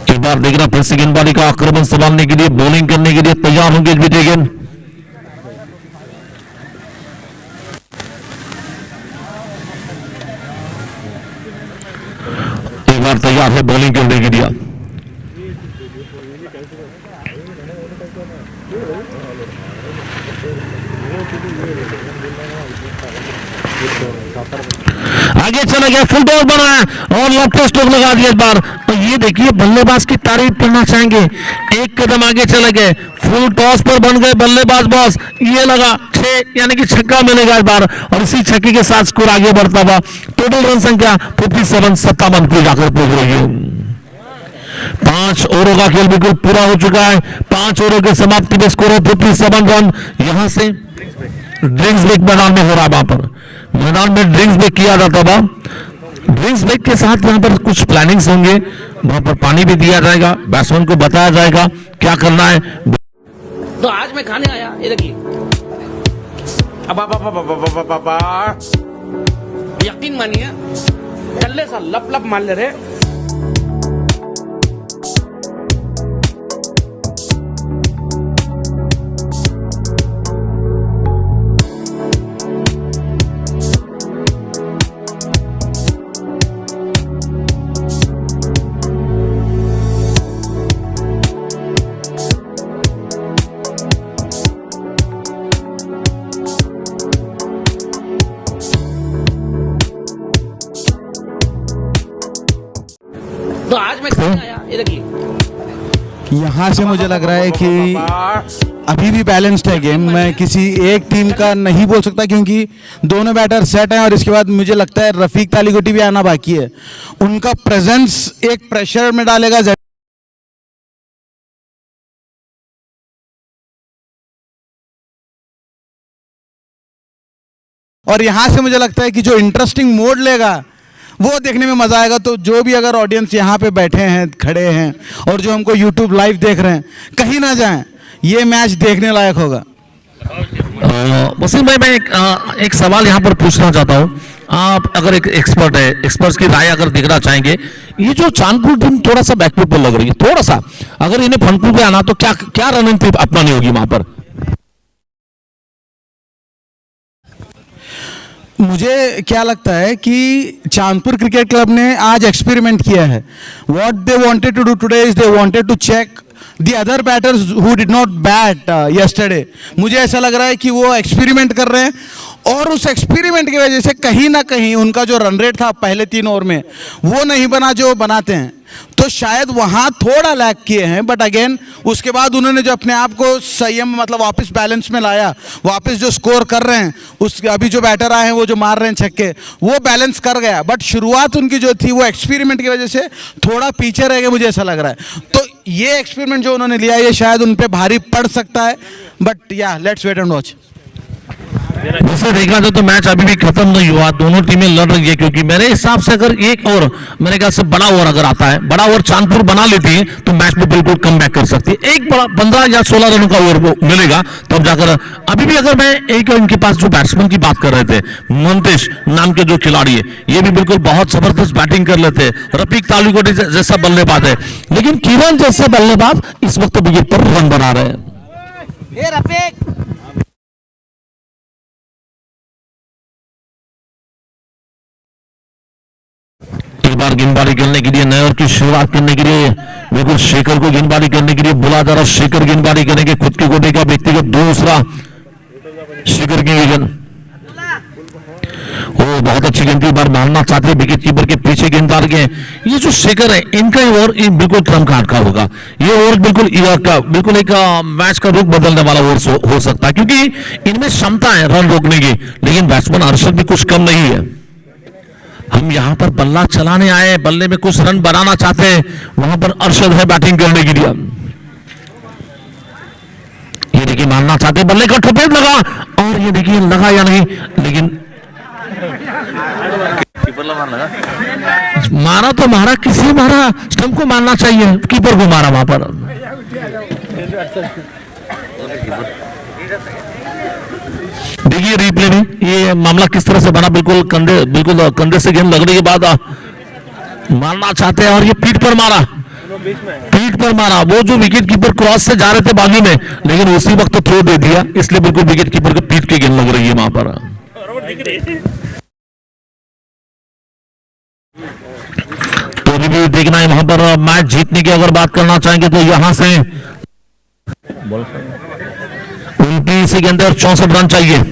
एक बार देखना फिर से गेंदबाजी का आक्रमण संभालने के लिए, बॉलिंग करने के लिए तैयार होंगे विजय गेंद। एक बार तैयार है बॉलिंग करने के लिए। आगे चला गया, फुल बॉल बनाया और लेफ्ट स्ट्रोक लगा दिया इस बार। तो ये देखिए बल्लेबाज की तारीफ करना चाहेंगे, एक कदम आगे चले गए, फुल टॉस पर बन गए बल्लेबाज बॉस, ये लगा 6 यानी कि छक्का मिलेगा इस बार और इसी छक्के के साथ स्कोर आगे बढ़ता हुआ टोटल रन संख्या 57 57 पे जाकर पहुंच रही है। 5 ओवरों का खेल बिल्कुल पूरा हो चुका है। 5 ओवरों के समाप्ति में स्कोर है 57 रन। यहां से ड्रिंक्स ब्रेक मैदान में हो रहा है। वहां पर मैदान में ड्रिंक्स ब्रेक किया जाता था। ड्रिंक्स ब्रेक के साथ यहां पर कुछ प्लानिंग्स होंगे। वहां पर पानी भी दिया जाएगा, बैट्समैन को बताया जाएगा क्या करना है। तो आज मैं खाने आया, ये देखिए। अब यकीन मानिए, डल्ले सा लप लप मान ले रहे। तो आज मैं खाने आया, ये देखिए। यहाँ से मुझे लग रहा है कि अभी भी बैलेंस्ड है गेम। मैं किसी एक टीम का नहीं बोल सकता क्योंकि दोनों बैटर सेट हैं और इसके बाद मुझे लगता है रफीक तालीकोटी भी आना बाकी है। उनका प्रेजेंस एक प्रेशर में डालेगा। और यहाँ से मुझे लगता है कि जो इंटरेस्टिंग मोड लेगा वो देखने में मजा आएगा। तो जो भी अगर ऑडियंस यहाँ पे बैठे हैं, खड़े हैं और जो हमको यूट्यूब लाइव देख रहे हैं, कहीं ना जाएं, ये मैच देखने लायक होगा। वसीम भाई, मैं एक सवाल यहाँ पर पूछना चाहता हूँ। आप अगर एक एक्सपर्ट है, एक्सपर्ट्स की राय अगर देखना चाहेंगे, ये जो चांदपुर टीम थोड़ा सा बैकफुट पर लग रही है, थोड़ा सा अगर इन्हें फ्रंट पे आना तो क्या क्या रणनीति अपनानी होगी वहां पर? मुझे क्या लगता है कि चांदपुर क्रिकेट क्लब ने आज एक्सपेरिमेंट किया है। What they wanted to do today is they wanted to check the other batters who did not bat yesterday. मुझे ऐसा लग रहा है कि वो एक्सपेरिमेंट कर रहे हैं और उस एक्सपेरिमेंट की वजह से कहीं ना कहीं उनका जो रन रेट था पहले 3 ओवर में वो नहीं बना जो बनाते हैं। तो शायद वहाँ थोड़ा लैग किए हैं, बट अगेन उसके बाद उन्होंने जो अपने आप को संयम मतलब वापस बैलेंस में लाया, वापस जो स्कोर कर रहे हैं, उस अभी जो बैटर आए हैं वो जो मार रहे हैं छक्के, वो बैलेंस कर गया। बट शुरुआत उनकी जो थी वो एक्सपेरिमेंट की वजह से थोड़ा पीछे रह गए, मुझे ऐसा लग रहा है। तो ये एक्सपेरिमेंट जो उन्होंने लिया ये शायद उन पर भारी पड़ सकता है। बट या लेट्स वेट एंड वॉच। वैसे देखा जाए तो मैच अभी भी खत्म नहीं हुआ, दोनों टीमें लड़ रही है। क्योंकि मेरे हिसाब से अगर एक और मेरे ख्याल से बड़ा ओवर अगर आता है, बड़ा ओवर चांदपुर बना लेती है तो मैच में बिल्कुल कम बैक कर सकती है। एक बड़ा 15 या 16 रनों का ओवर मिलेगा तब जाकर। अभी भी अगर मैं एक इनके पास जो बैट्समैन की बात कर रहे थे, मंतेश नाम के जो खिलाड़ी है, ये भी बिल्कुल बहुत जबरदस्त बैटिंग कर लेते हैं। रफीक तालीकोटी जैसा बल्लेबाज है, लेकिन किरण जैसे बल्लेबाज इस वक्त विकेट पर रन बना रहे हैं। एक बार गेंदबाजी करने के लिए नए ओवर की शुरुआत करने के लिए बिल्कुल शेखर को गेंदबाजी करने के लिए बुला जा रहा। शेखर गेंदबाजी करेंगे, खुद की गोटी का व्यक्तिगत दूसरा शेखर की गेंद, वो बहुत अच्छी गेंद की बार मारना चाहते हैं, विकेट कीपर के पीछे गेंदबाज के। ये जो शेखर है इनका ओवर बिल्कुल क्रम काट का होगा। ये ओवर बिल्कुल एक मैच का रुख बदलने वाला ओवर हो सकता है, क्योंकि इनमें क्षमता है रन रोकने की। लेकिन बैट्समैन अर्शद भी कुछ कम नहीं है। हम यहां पर बल्ला चलाने आए, बल्ले में कुछ रन बनाना चाहते हैं, वहां पर अर्शद है बैटिंग करने के लिए। ये देखिए मारना चाहते, बल्ले का ठोपेट लगा और ये देखिए लगा या नहीं, लेकिन मारा तो मारा, किसी मारा, स्टंप को मारना चाहिए, कीपर को मारा वहां पर। देखिए रिप्ले में ये मामला किस तरह से बना। बिल्कुल कंधे से गेंद लगने के बाद मारना चाहते हैं और ये पीठ पर मारा। वो जो विकेट कीपर क्रॉस से जा रहे थे बाजू में, लेकिन उसी वक्त तो थ्रो दे दिया, इसलिए बिल्कुल विकेट कीपर को पीठ की गेंद लग रही है वहां पर। तो अभी भी देखना है वहां पर मैच जीतने की अगर बात करना चाहेंगे तो यहां से 29 गेंदे और 64 रन चाहिए।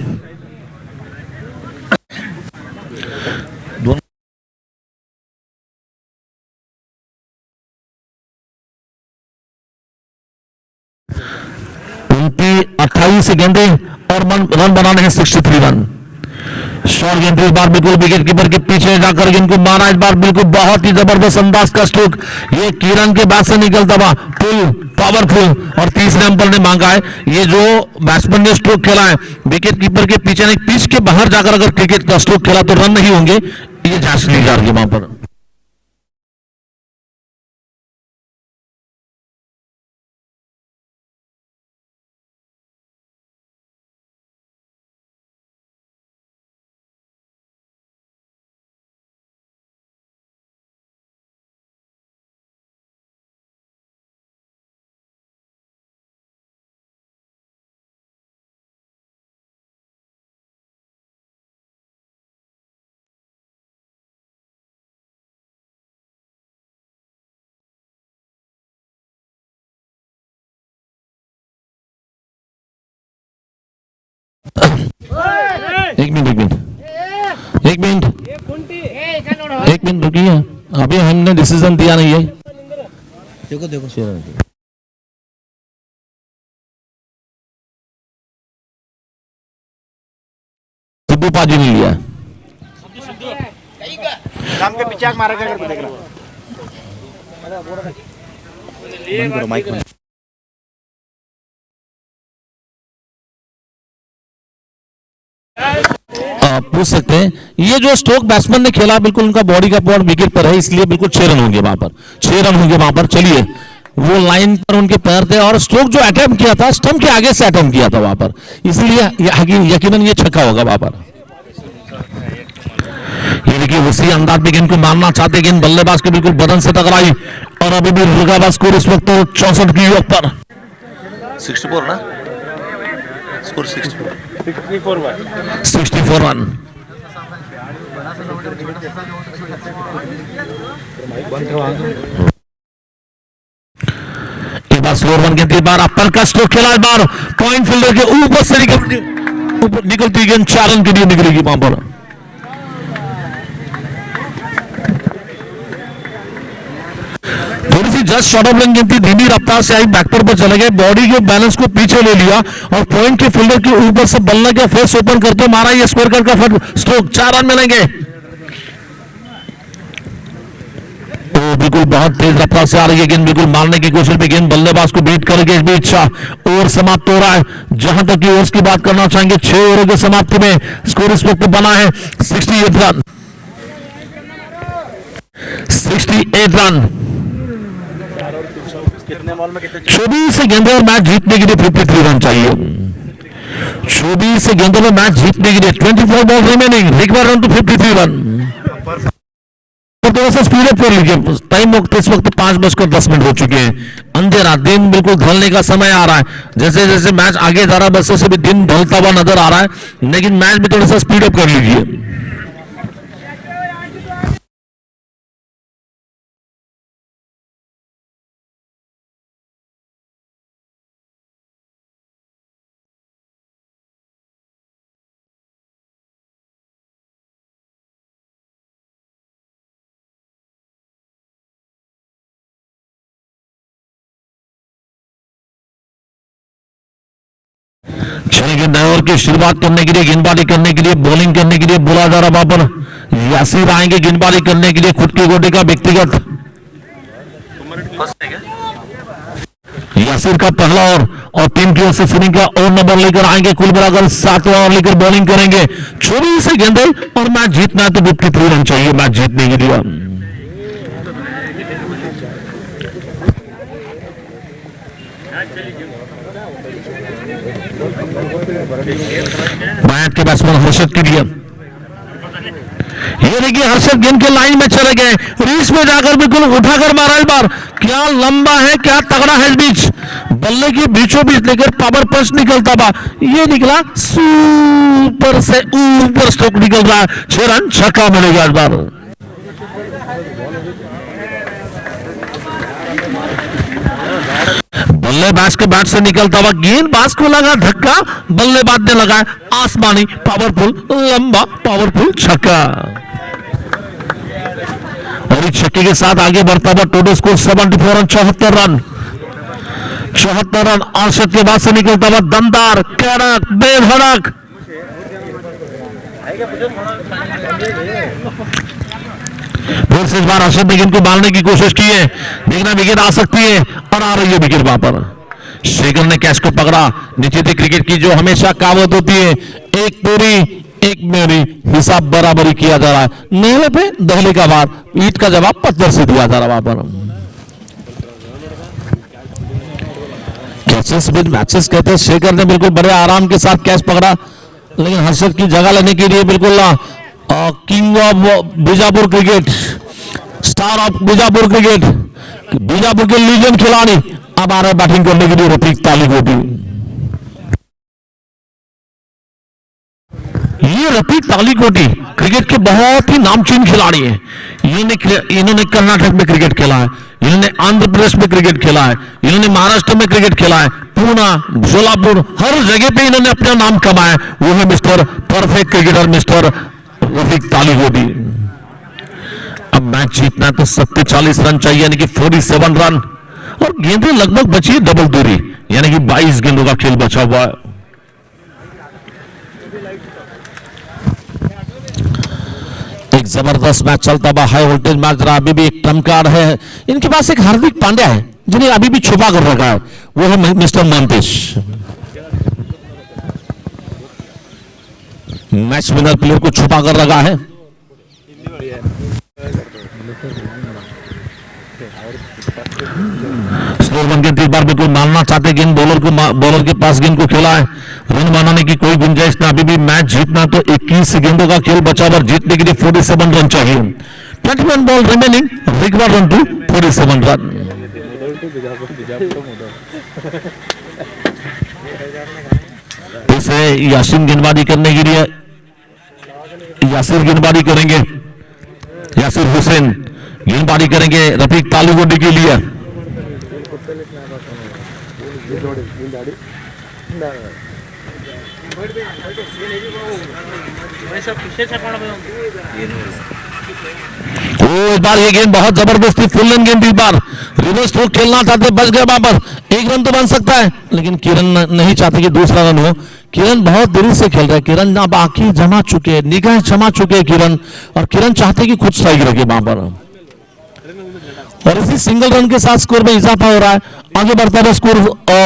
उनकी 28 गेंदे और रन बनाने हैं 63 रन। शॉर्ट गेंद इस बार बिल्कुल विकेट कीपर के पीछे जाकर इनको मारा, इस बार बिल्कुल बहुत ही जबरदस्त अंदाज का स्ट्रोक ये किरण के बैट से निकलता हुआ फुल पावरफुल, और तीसरे अंपायर ने मांगा है ये जो बैट्समैन ने स्ट्रोक खेला है विकेट कीपर के पीछे नहीं, पिच के बाहर जाकर अगर क्रिकेट का स्ट्रोक खेला तो रन नहीं होंगे, ये जांच ली जा रही है वहां पर। एक मिनट रुकिए, अभी हमने डिसीजन दिया नहीं है। देखो सिद्धू पाजी ने लिया नाम के पीछे मारा क्या कर देख रहा पूछ सकते हैं ये जो स्ट्रोक बैट्समैन ने खेला बिल्कुल उनका बॉडी का पार्ट विकेट पर है, इसलिए बिल्कुल 6 रन होंगे वहां पर, 6 रन होंगे वहां पर। चलिए वो लाइन पर उनके पैर थे और स्ट्रोक जो अटेम्प्ट किया था स्टंप के आगे से अटेम्प्ट किया था वहां पर, इसलिए यकीनन ये छक्का होगा वहां पर। ये देखिए उसी अंदाज में गेंद को मारना चाहते, गेंद बल्लेबाज के बिल्कुल बदन से टकराई और अभी भी रुकाबा स्कोर इस वक्त 64 की योग पर 64 ना स्कोर 64 रन। एक बार स्लोर वन गेंद, बार अपर का स्ट्रोक खेला, इस बार पॉइंट फील्डर के ऊपर से निकलती गेंद 4 रन के लिए निकलेगी वहां पर। थोड़ी सी जस्ट शॉर्ट ऑफ लेन गेंद थी, धीमी रफ्तार से आई, बैकपर पर चले गए, बॉडी के बैलेंस को पीछे ले लिया और पॉइंट के फील्डर के ऊपर से बल्ला के फेस ओपन करते मारा ये स्क्वायर कट का स्ट्रोक, 4 रन मिलेंगे। तो बिल्कुल बहुत तेज रफ्तार से आ रही है गेंद, बिल्कुल मारने की कोशिश में गेंद बल्लेबाज को बीट करके इस बीच ओवर समाप्त हो रहा है। जहां तक की ओवर्स की बात करना चाहेंगे 6 ओवरों की समाप्ति में स्कोर इस वक्त बना है 68 रन। 68 रन 24 गेंदों और मैच जीतने के लिए 53 रन चाहिए। 24 गेंदों में मैच जीतने के लिए 24 ball remaining, required run to 53 run. थोड़ा सा स्पीड अप कर लीजिए, टाइम वक्त इस वक्त 5:10 हो चुके हैं, अंधेरा दिन बिल्कुल ढलने का समय आ रहा है। जैसे जैसे मैच आगे जा रहा है बस से भी दिन ढलता हुआ नजर आ रहा है, लेकिन मैच में थोड़ा सा स्पीड अप कर लीजिए। चलेंगे नए ओवर की शुरुआत करने के लिए, गेंदबाजी करने के लिए, बॉलिंग करने के लिए बोला जा रहा वहां पर यासिर आएंगे गेंदबाजी करने के लिए, खुद की गोटी का व्यक्तिगत यासिर का पहला और टीम की ओर से फिनिंग का और नंबर लेकर आएंगे, कुल मिलाकर 7 ओवर लेकर बॉलिंग करेंगे। 24 गेंदे और मैच जीतना है तो 53 रन चाहिए मैच जीतने के लिए। बैट के बैट्समैन हर्षद के लिए ये देखिए हर्षद गेंद के लाइन में चले गए, रीच में जाकर बिल्कुल उठाकर मारा, इस बार क्या लंबा है क्या तगड़ा है, इस बीच बल्ले के बीचों बीच लेकर पावर पंच निकलता बा, ये निकला सुपर से ऊपर स्ट्रोक निकल रहा है, 6 रन छक्का मिलेगा इस बार। बल्लेबाज के बैट से निकलता हुआ गेंदबाज को लगा धक्का, बल्लेबाज ने लगाया आसमानी पावरफुल लंबा पावरफुल छक्का और इस छक्के के साथ आगे बढ़ता हुआ total score 74 run 74 run 74 run. Arshad के बाद से निकलता हुआ दमदार कड़क बेधड़क फिर से इस बार अर्शद ने गेंद को मारने की कोशिश की है, देखना विकेट आ सकती है और आ रही है विकेट वहां पर। शेखर ने कैच को पकड़ा। निश्चित क्रिकेट की जो हमेशा कहावत होती है, एक पूरी एक मेरी, हिसाब बराबरी किया जा रहा है। नेहले पे दहले का वार, ईट का जवाब पत्थर से दिया जा रहा है वहां पर। कैचेस विद मैचेस कहते हैं। शेखर ने बिल्कुल बड़े आराम के साथ कैच पकड़ा, लेकिन हर्षद की जगह लेने के लिए बिल्कुल king of Bijapur cricket, star of Bijapur cricket, Bijapur के लीजेंड खिलाड़ी अब आ रहे बैटिंग करने के लिए रफीक तालिकोटी। ये रफीक तालिकोटी क्रिकेट के बहुत ही नामचीन खिलाड़ी हैं। इन्होंने कर्नाटक में क्रिकेट खेला है, इन्होंने आंध्र प्रदेश में क्रिकेट खेला है, इन्होंने महाराष्ट्र में क्रिकेट खेला है, पूना, सोलापुर, हर जगह पे इन्होंने अपना नाम कमाया। वो है mister perfect cricketer mister Rafiq Talikoti. अब मैच जीतना तो 40 रन चाहिए, यानी कि 47 रन, और गेंदें लगभग बची है डबल दूरी, यानी कि 22 गेंदों का खेल बचा हुआ है। एक जबरदस्त मैच चलता हुआ, हाई वोल्टेज मैच रहा। अभी भी एक ट्रम्प कार्ड है इनके पास, एक हार्दिक पांड्या है जिन्हें अभी भी छुपा कर रखा है, वो है mister Mantesh. Match winner player को छुपा कर रखा है। स्लोर बन के इस बार बिल्कुल मारना चाहते गेंद, बॉलर के पास गेंद को खेला है। रन बनाने की कोई गुंजाइश ना, अभी भी मैच जीतना तो 21 गेंदों का खेल बचा और जीतने के लिए 47 रन चाहिए। 21 ball remaining, required run to 47 run. इसे यासिर गेंदबाजी करने के लिए, यासिर गेंदबाजी करेंगे, यासिर हुसैन गेंदबाजी करेंगे रफीक तालिकोटी के लिए। इस बार ये गेंद बहुत जबरदस्त थी, फुल लेन गेंद इस बार, रिवर्स स्ट्रोक खेलना चाहते, बच गए वहां पर। एक रन तो बन सकता है, लेकिन किरण नहीं चाहते कि दूसरा रन हो। किरण बहुत देरी से खेल रहे हैं, किरण अब आंखें जमा चुके हैं, निगाहें जमा चुके हैं किरण, और किरण चाहते कि खुद स्ट्राइक रखे वहां पर। और इसी सिंगल रन के साथ स्कोर में इजाफा हो रहा है, आगे बढ़ता है स्कोर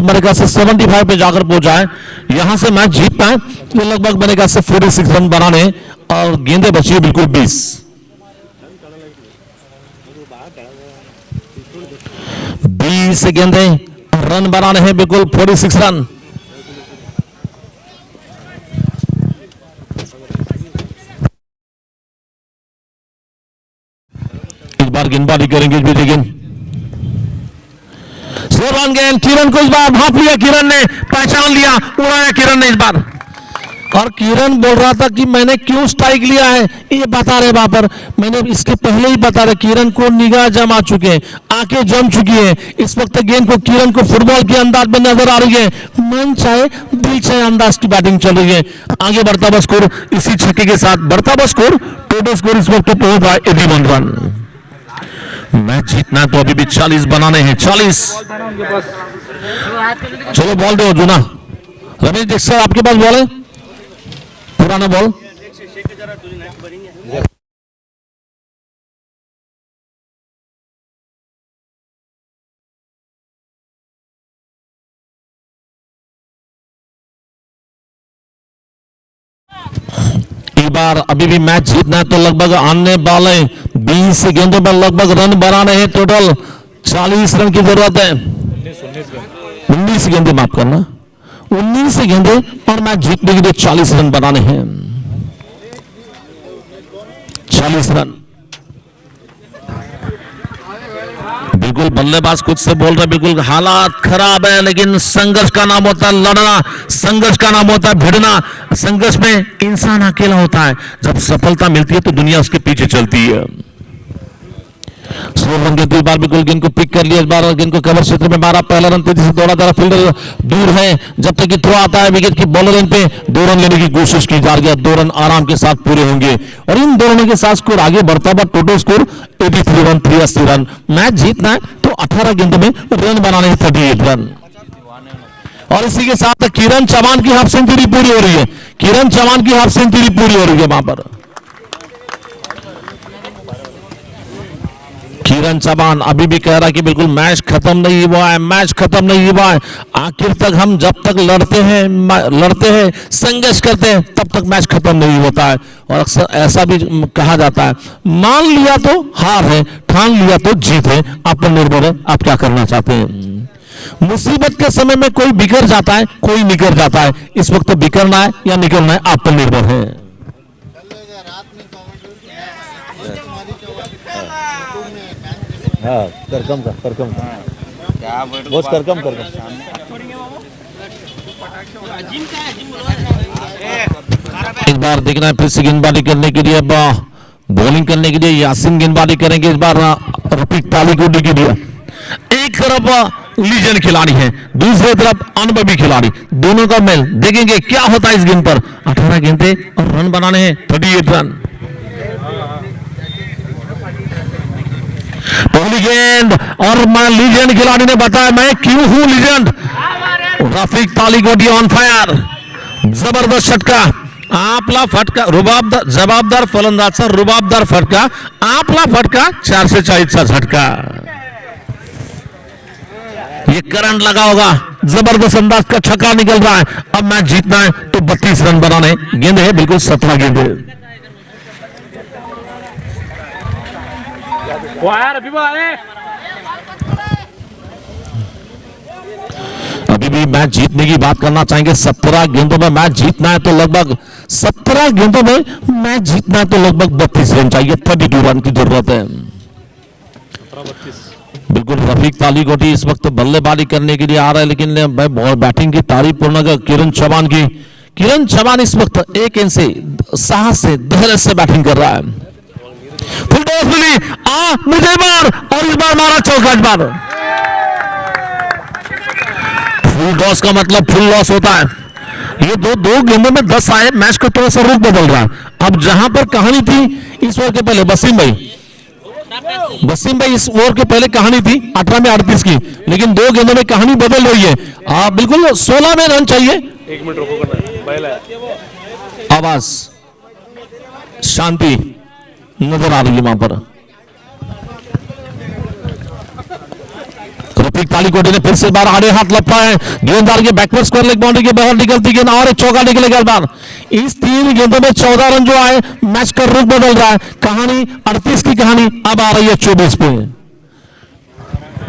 मेरे ख्याल से 75 पे जाकर पहुंचा है। यहां से मैच जीतता है तो लगभग मेरे ख्याल से 46 रन बनाने, और गेंदें बची है बिल्कुल 20 गेंदें, रन बनाने हैं बिल्कुल 46 रन। इस बार गेंदबाजी करेंगे गेंद, रन गेंद, किरण को इस बार भाप लिया, किरण ने पहचान लिया, उड़ाया किरण ने इस बार। और किरण बोल रहा था कि मैंने क्यों स्ट्राइक लिया है, ये बता रहे वहां पर, मैंने इसके पहले ही बता रहे। किरण को निगाह जमा चुके हैं, आंखें जम चुकी है। इस वक्त गेंद को किरण को फुटबॉल के अंदाज में नजर आ रही है, मन चाहे दिल चाहे अंदाज की बैटिंग चल रही है। आगे बढ़ता हुआ स्कोर, इसी छक्के के साथ बढ़ता हुआ स्कोर, टोटल स्कोर इस वक्त पहुंच रहा है 81 रन। मैच जीतना तो अभी भी 40 बनाने हैं, 40। चलो बॉल दो जुना। रमेश दीक्षित आपके पास बॉल है, पुराना बॉल। इस बार अभी भी मैच जीतना है तो लगभग आने वाले 20 गेंदों पर लगभग रन बनाने हैं। टोटल 40 रन की जरूरत है। 19 गेंदें, माफ करना, 19 गेंदें, और मैच जीतने के लिए 40 रन बनाने हैं। 40 रन। बिल्कुल बल्लेबाज खुद से बोल रहे, बिल्कुल हालात खराब है, लेकिन संघर्ष का नाम होता है लड़ना, संघर्ष का नाम होता है भिड़ना। संघर्ष में इंसान अकेला होता है, जब सफलता मिलती है तो दुनिया उसके पीछे चलती है। इस बार बिल्कुल गेंद को पिक कर लिया, इस बार गेंद को कवर क्षेत्र में मारा, पहला रन तेजी से दौड़ा जा रहा, फील्डर दूर है, जब तक कि थ्रो आता है विकेट की बॉलर लाइन पे 2 रन लेने की कोशिश की जा रही है। 2 रन आराम के साथ पूरे होंगे, और इन 2 रनों के साथ स्कोर आगे बढ़ता हुआ total score 83 run, 83 run. Match जीतना है तो 18 गेंदों में रन बनाने हैं 38 रन। और इसी के साथ किरण चौहान की हाफ सेंचुरी पूरी हो रही है। किरण चौहान की हाफ सेंचुरी पूरी हो रही है वहां पर। किरण चौहान अभी भी कह रहा है कि बिल्कुल मैच खत्म नहीं हुआ है, मैच खत्म नहीं हुआ है, आखिर तक हम जब तक लड़ते हैं संघर्ष करते हैं तब तक मैच खत्म नहीं होता है। और अक्सर ऐसा भी कहा जाता है, मान लिया तो हार है, ठान लिया तो जीत है, आप पर निर्भर है आप क्या करना चाहते हैं। मुसीबत के समय में कोई बिखर जाता है, कोई निकल जाता है, इस वक्त बिखरना है या निकलना है आप पर निर्भर है। हाँ कर कम इस बार देखना है फिर से गेंदबाजी करने के लिए, बॉलिंग करने के लिए यासीन गेंदबाजी करेंगे इस बार रफीक तालिकोटी के लिए। एक तरफ लीजेंड खिलाड़ी है, दूसरी तरफ अनुभवी खिलाड़ी, दोनों का मेल देखेंगे क्या होता है इस गेंद पर। 18 गेंदे और रन बनाने हैं 38 रन। पहली गेंद और मैं लीजेंड खिलाड़ी ने बताया मैं क्यों हूं लीजेंड। रफीक तालिकोटी ऑन फायर, जबरदस्त छटका, आपला फटका, रुबाबदार जवाबदार फलंदाजचा रुबाबदार फटका, आपला फटका 440चा झटका। ये करंट लगा होगा, जबरदस्त अंदाज का छक्का निकल रहा है। अब मैच जीतना है तो 32 रन बनाने, गेंद है बिल्कुल 17 गेंदे। अभी भी मैच जीतने की बात करना चाहेंगे। 17 गेंदों में मैच जीतना है तो लगभग 17 गेंदों में मैच जीतना है तो लगभग 32 रन चाहिए, 32 रन की जरूरत है। बिल्कुल रफीक तालिकोटी इस वक्त बल्लेबाजी करने के लिए आ रहा है, लेकिन मैं बैटिंग की तारीफ करूंगा किरण चौहान की। किरण चौहान इस वक्त एक इंच से साहस से धैर्य से बैटिंग कर रहा है। फुल टॉस मिली, मुझे बार और इस बार मारा चौका। इस बार फुल टॉस का मतलब फुल लॉस होता है। ये दो गेंदों में 10 आए, मैच का थोड़ा सा रुख बदल रहा है। अब जहां पर कहानी थी इस ओवर के पहले वसीम भाई इस ओवर के पहले कहानी थी 18 में 38 की, लेकिन 2 गेंदों में कहानी बदल रही है। बिल्कुल 16 में रन चाहिए। 1 मिनट रोको, आवाज शांति नजर आ रही है वहां पर। रफीक तालिकोटी ने फिर से बार आड़े हाथ लपटा है, गेंददार के बैकवर्ड स्क्वायर लेग बाउंड्री के बाहर निकलती गेंद और एक चौका निकलेगा इस बार। इस 3 गेंदों में 14 रन जो आए, मैच का रुख बदल रहा है। कहानी 38 की कहानी अब आ रही है 24 पे।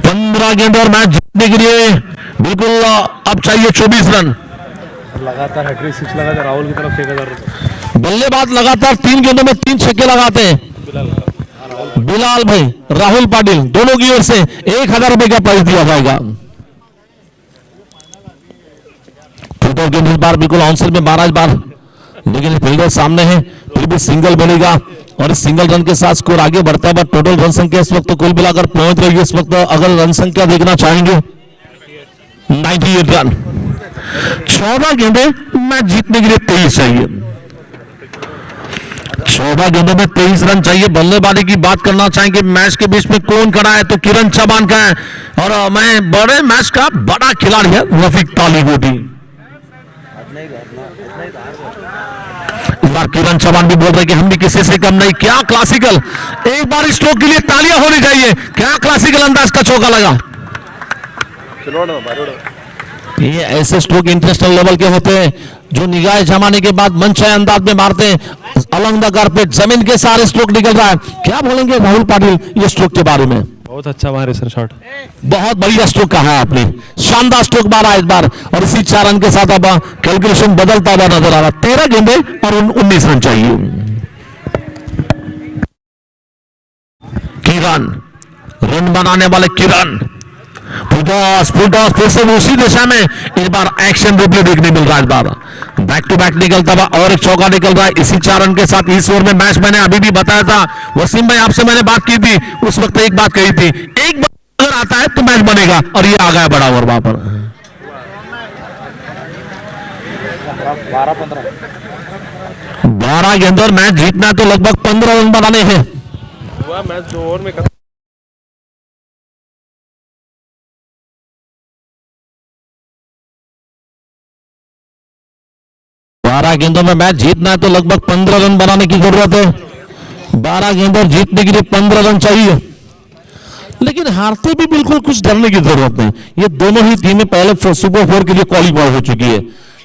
15 गेंद और मैच जीतने के लिए बिल्कुल अब चाहिए 24 रन। लगातार हैट्रिक 6 लगा था राहुल की तरफ 1000 रुपए। बल्लेबाज लगातार 3 गेंदों में 3 छक्के लगाते हैं। बिलाल भाई, राहुल पाटिल दोनों की ओर से 1000 रुपए का प्राइज दिया जाएगा। गेंद इस बार बिल्कुल आउटसाइड में 12 इस बार, लेकिन फील्डर सामने है, फिर भी सिंगल बनेगा और इस सिंगल रन के साथ स्कोर आगे बढ़ता है। टोटल रन संख्या इस वक्त कुल मिलाकर पहुंच रही है। इस वक्त अगर रन संख्या देखना चाहेंगे 98 रन। 14 गेंदे मैच जीतने के लिए 23 चाहिए। 14 गेंदों में 23 रन चाहिए। बल्लेबाजी की बात करना चाहेंगे, मैच के बीच में कौन खड़ा है तो किरण चौहान का है, और मैं बड़े मैच का बड़ा खिलाड़ी है रफीक तालिकोटी। इस बार किरण चौहान भी बोल रहे कि हम भी किसी से कम नहीं। क्या क्लासिकल, एक बार स्ट्रोक के लिए तालियां होनी चाहिए। क्या क्लासिकल अंदाज का चौका लगा। ये ऐसे स्ट्रोक इंटरनेशनल लेवल के होते हैं जो निगाह जमाने के बाद मनचाहे अंदाज में मारते हैं। अलंग द कारपेट, जमीन के सारे स्ट्रोक निकल रहा है। क्या बोलेंगे राहुल पाटिल ये स्ट्रोक के बारे में। बहुत अच्छा मारे सर शॉट, बहुत बढ़िया स्ट्रोक कहा है आपने, शानदार स्ट्रोक मारा इस बार। और इसी 4 रन के साथ अब कैलकुलेशन बदलता हुआ नजर आ रहा। 13 गेंदे और 19 रन चाहिए। किरण रन बनाने वाले किरण, फुल टॉस फिर से उसी दिशा में इस बार एक्शन रिप्ले देखने मिल रहा है। इस बार बैक टू बैक निकलता हुआ और एक चौका निकल रहा है इसी 4 रन के साथ। इस ओवर में मैच मैंने अभी भी बताया था, वसीम भाई आपसे मैंने बात की थी, उस वक्त एक बात कही थी, एक बार अगर आता है तो मैच बनेगा, और ये आ गया बड़ा ओवर वहां पर। 12 गेंदों और मैच जीतना है तो लगभग 15 रन बनाने हैं। मैच 2 ओवर में 12 गेंदों में मैच जीतना है तो लगभग 15 रन बनाने की जरूरत है। 12 गेंदों जीतने के लिए 15 रन चाहिए, लेकिन हारते भी बिल्कुल कुछ डरने की जरूरत नहीं। ये दोनों ही टीमें पहले सुपर 4 के लिए क्वालिफाई हो चुकी है,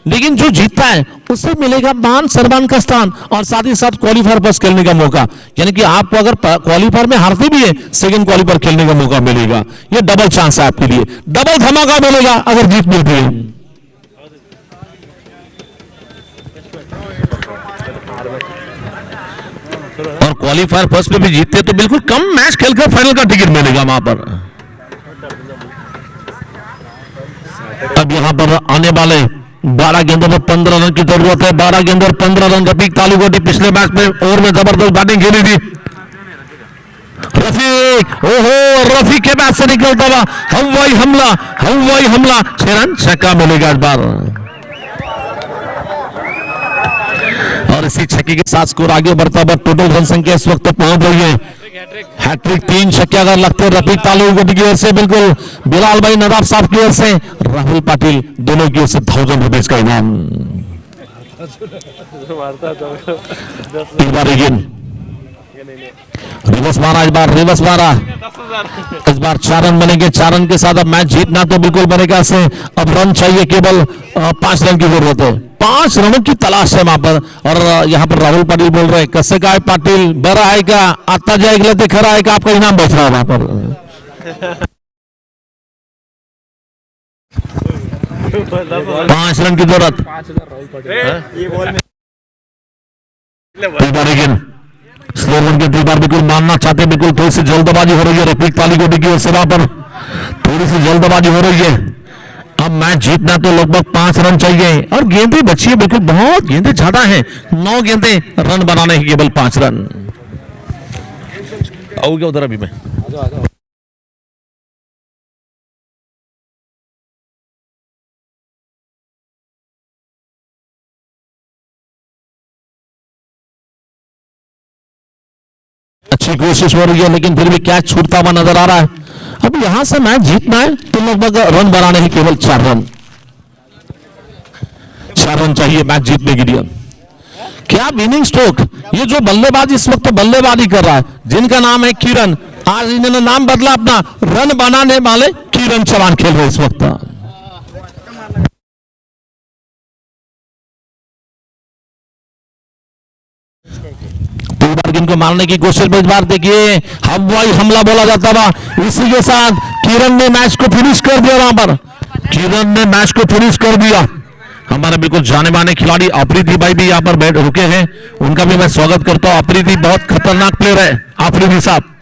लेकिन जो जीतता है उससे मिलेगा मान सम्मान का स्थान और साथ ही साथ क्वालिफायर बस खेलने का मौका। यानी कि आपको अगर क्वालिफायर में हारते भी है, सेकंड क्वालिफायर खेलने का मौका मिलेगा। ये डबल चांस है आपके लिए, डबल धमाका मिलेगा अगर जीत मिलती है। और क्वालिफायर फर्स्ट पे भी जीतते तो बिल्कुल कम मैच खेलकर फाइनल का टिकट मिलेगा वहां पर। अब यहां पर आने वाले 12 गेंदों में 15 रन की जरूरत है। 12 गेंदों और 15 रन। रफीक तालुकोटी पिछले मैच में ओवर में जबरदस्त बैटिंग खेली थी। रफीक, ओहो, रफीक के बैट से निकलता हुआ हवाई हमला, हवाई हमला, 6 रन, छक्का मिलेगा इस बार। और इसी छक्के के साथ स्कोर आगे बढ़ता हुआ टोटल रन संख्या इस वक्त पहुंच रही है। हैट्रिक 3 छक्के अगर लगते हैं रफीक तालुकोटी की ओर से, बिल्कुल बिलाल भाई नदाब साहब की ओर से, राहुल पाटिल दोनों की ओर से 1000 रुपीज का इनाम। रिवर्स मारा इस बार, रिवर्स मारा इस बार। 4 रन बनेंगे। 4 रन के साथ अब मैच जीतना तो बिल्कुल बनेगा से। अब रन चाहिए, केवल 5 रन की जरूरत है। 5 रनों की तलाश है वहां पर। और यहां पर राहुल पाटिल बोल रहे हैं, कैसे का है पाटिल, बड़ा आएगा, आता जाएगा, देखा आएगा, आपका इनाम बच रहा है वहां पर। 5 रन की जरूरत। स्लो रन के बार बिल्कुल मानना चाहते, बिल्कुल थोड़ी सी जल्दबाजी हो रही है रफीक तालुकोटी की ओर से, वहां पर थोड़ी सी जल्दबाजी हो रही है। अब मैच जीतना तो लगभग 5 रन चाहिए और गेंदें बची है, बिल्कुल बहुत गेंदें ज्यादा हैं। 9 गेंदें, रन बनाने की केवल 5 रन। आओगे उधर अभी मैं। अच्छी कोशिश हो रही है, लेकिन फिर भी कैच छूटता हुआ नजर आ रहा है। अब यहां से मैच जीतना है तो लगभग रन बनाने ही केवल 4 रन। 4 रन चाहिए मैच जीतने के लिए। क्या विनिंग स्ट्रोक। ये जो बल्लेबाज इस वक्त बल्लेबाजी कर रहा है, जिनका नाम है किरण, आज इन्होंने नाम बदला अपना, रन बनाने वाले किरण चौहान खेल रहे इस वक्त। इनको मारने की कोशिश में इस बार देखिए हवाई हमला बोला जाता था। इसी के साथ किरण ने मैच को फिनिश कर दिया। वहां पर किरण ने मैच को फिनिश कर दिया। हमारे बिल्कुल जाने माने खिलाड़ी आफरीदी भाई भी यहाँ पर बैठ रुके हैं, उनका भी मैं स्वागत करता हूं। आफरीदी बहुत खतरनाक प्लेयर है आफरीदी साहब।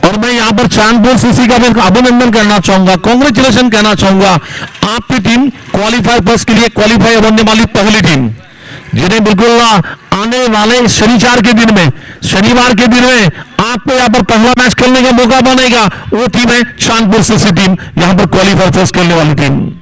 और मैं यहां पर चांदपुर सीसी का मैं अभिनंदन करना चाहूंगा, कांग्रेचुलेशन कहना चाहूंगा। आपकी टीम क्वालिफाई बस के लिए क्वालिफाई होने वाली पहली टीम, जिन्हें बिल्कुल आने वाले शनिवार के दिन में आपको यहां पर पहला मैच खेलने का मौका बनेगा, वो टीम है चांदपुर सीसी टीम, यहां पर क्वालिफाई फर्स्ट खेलने वाली टीम।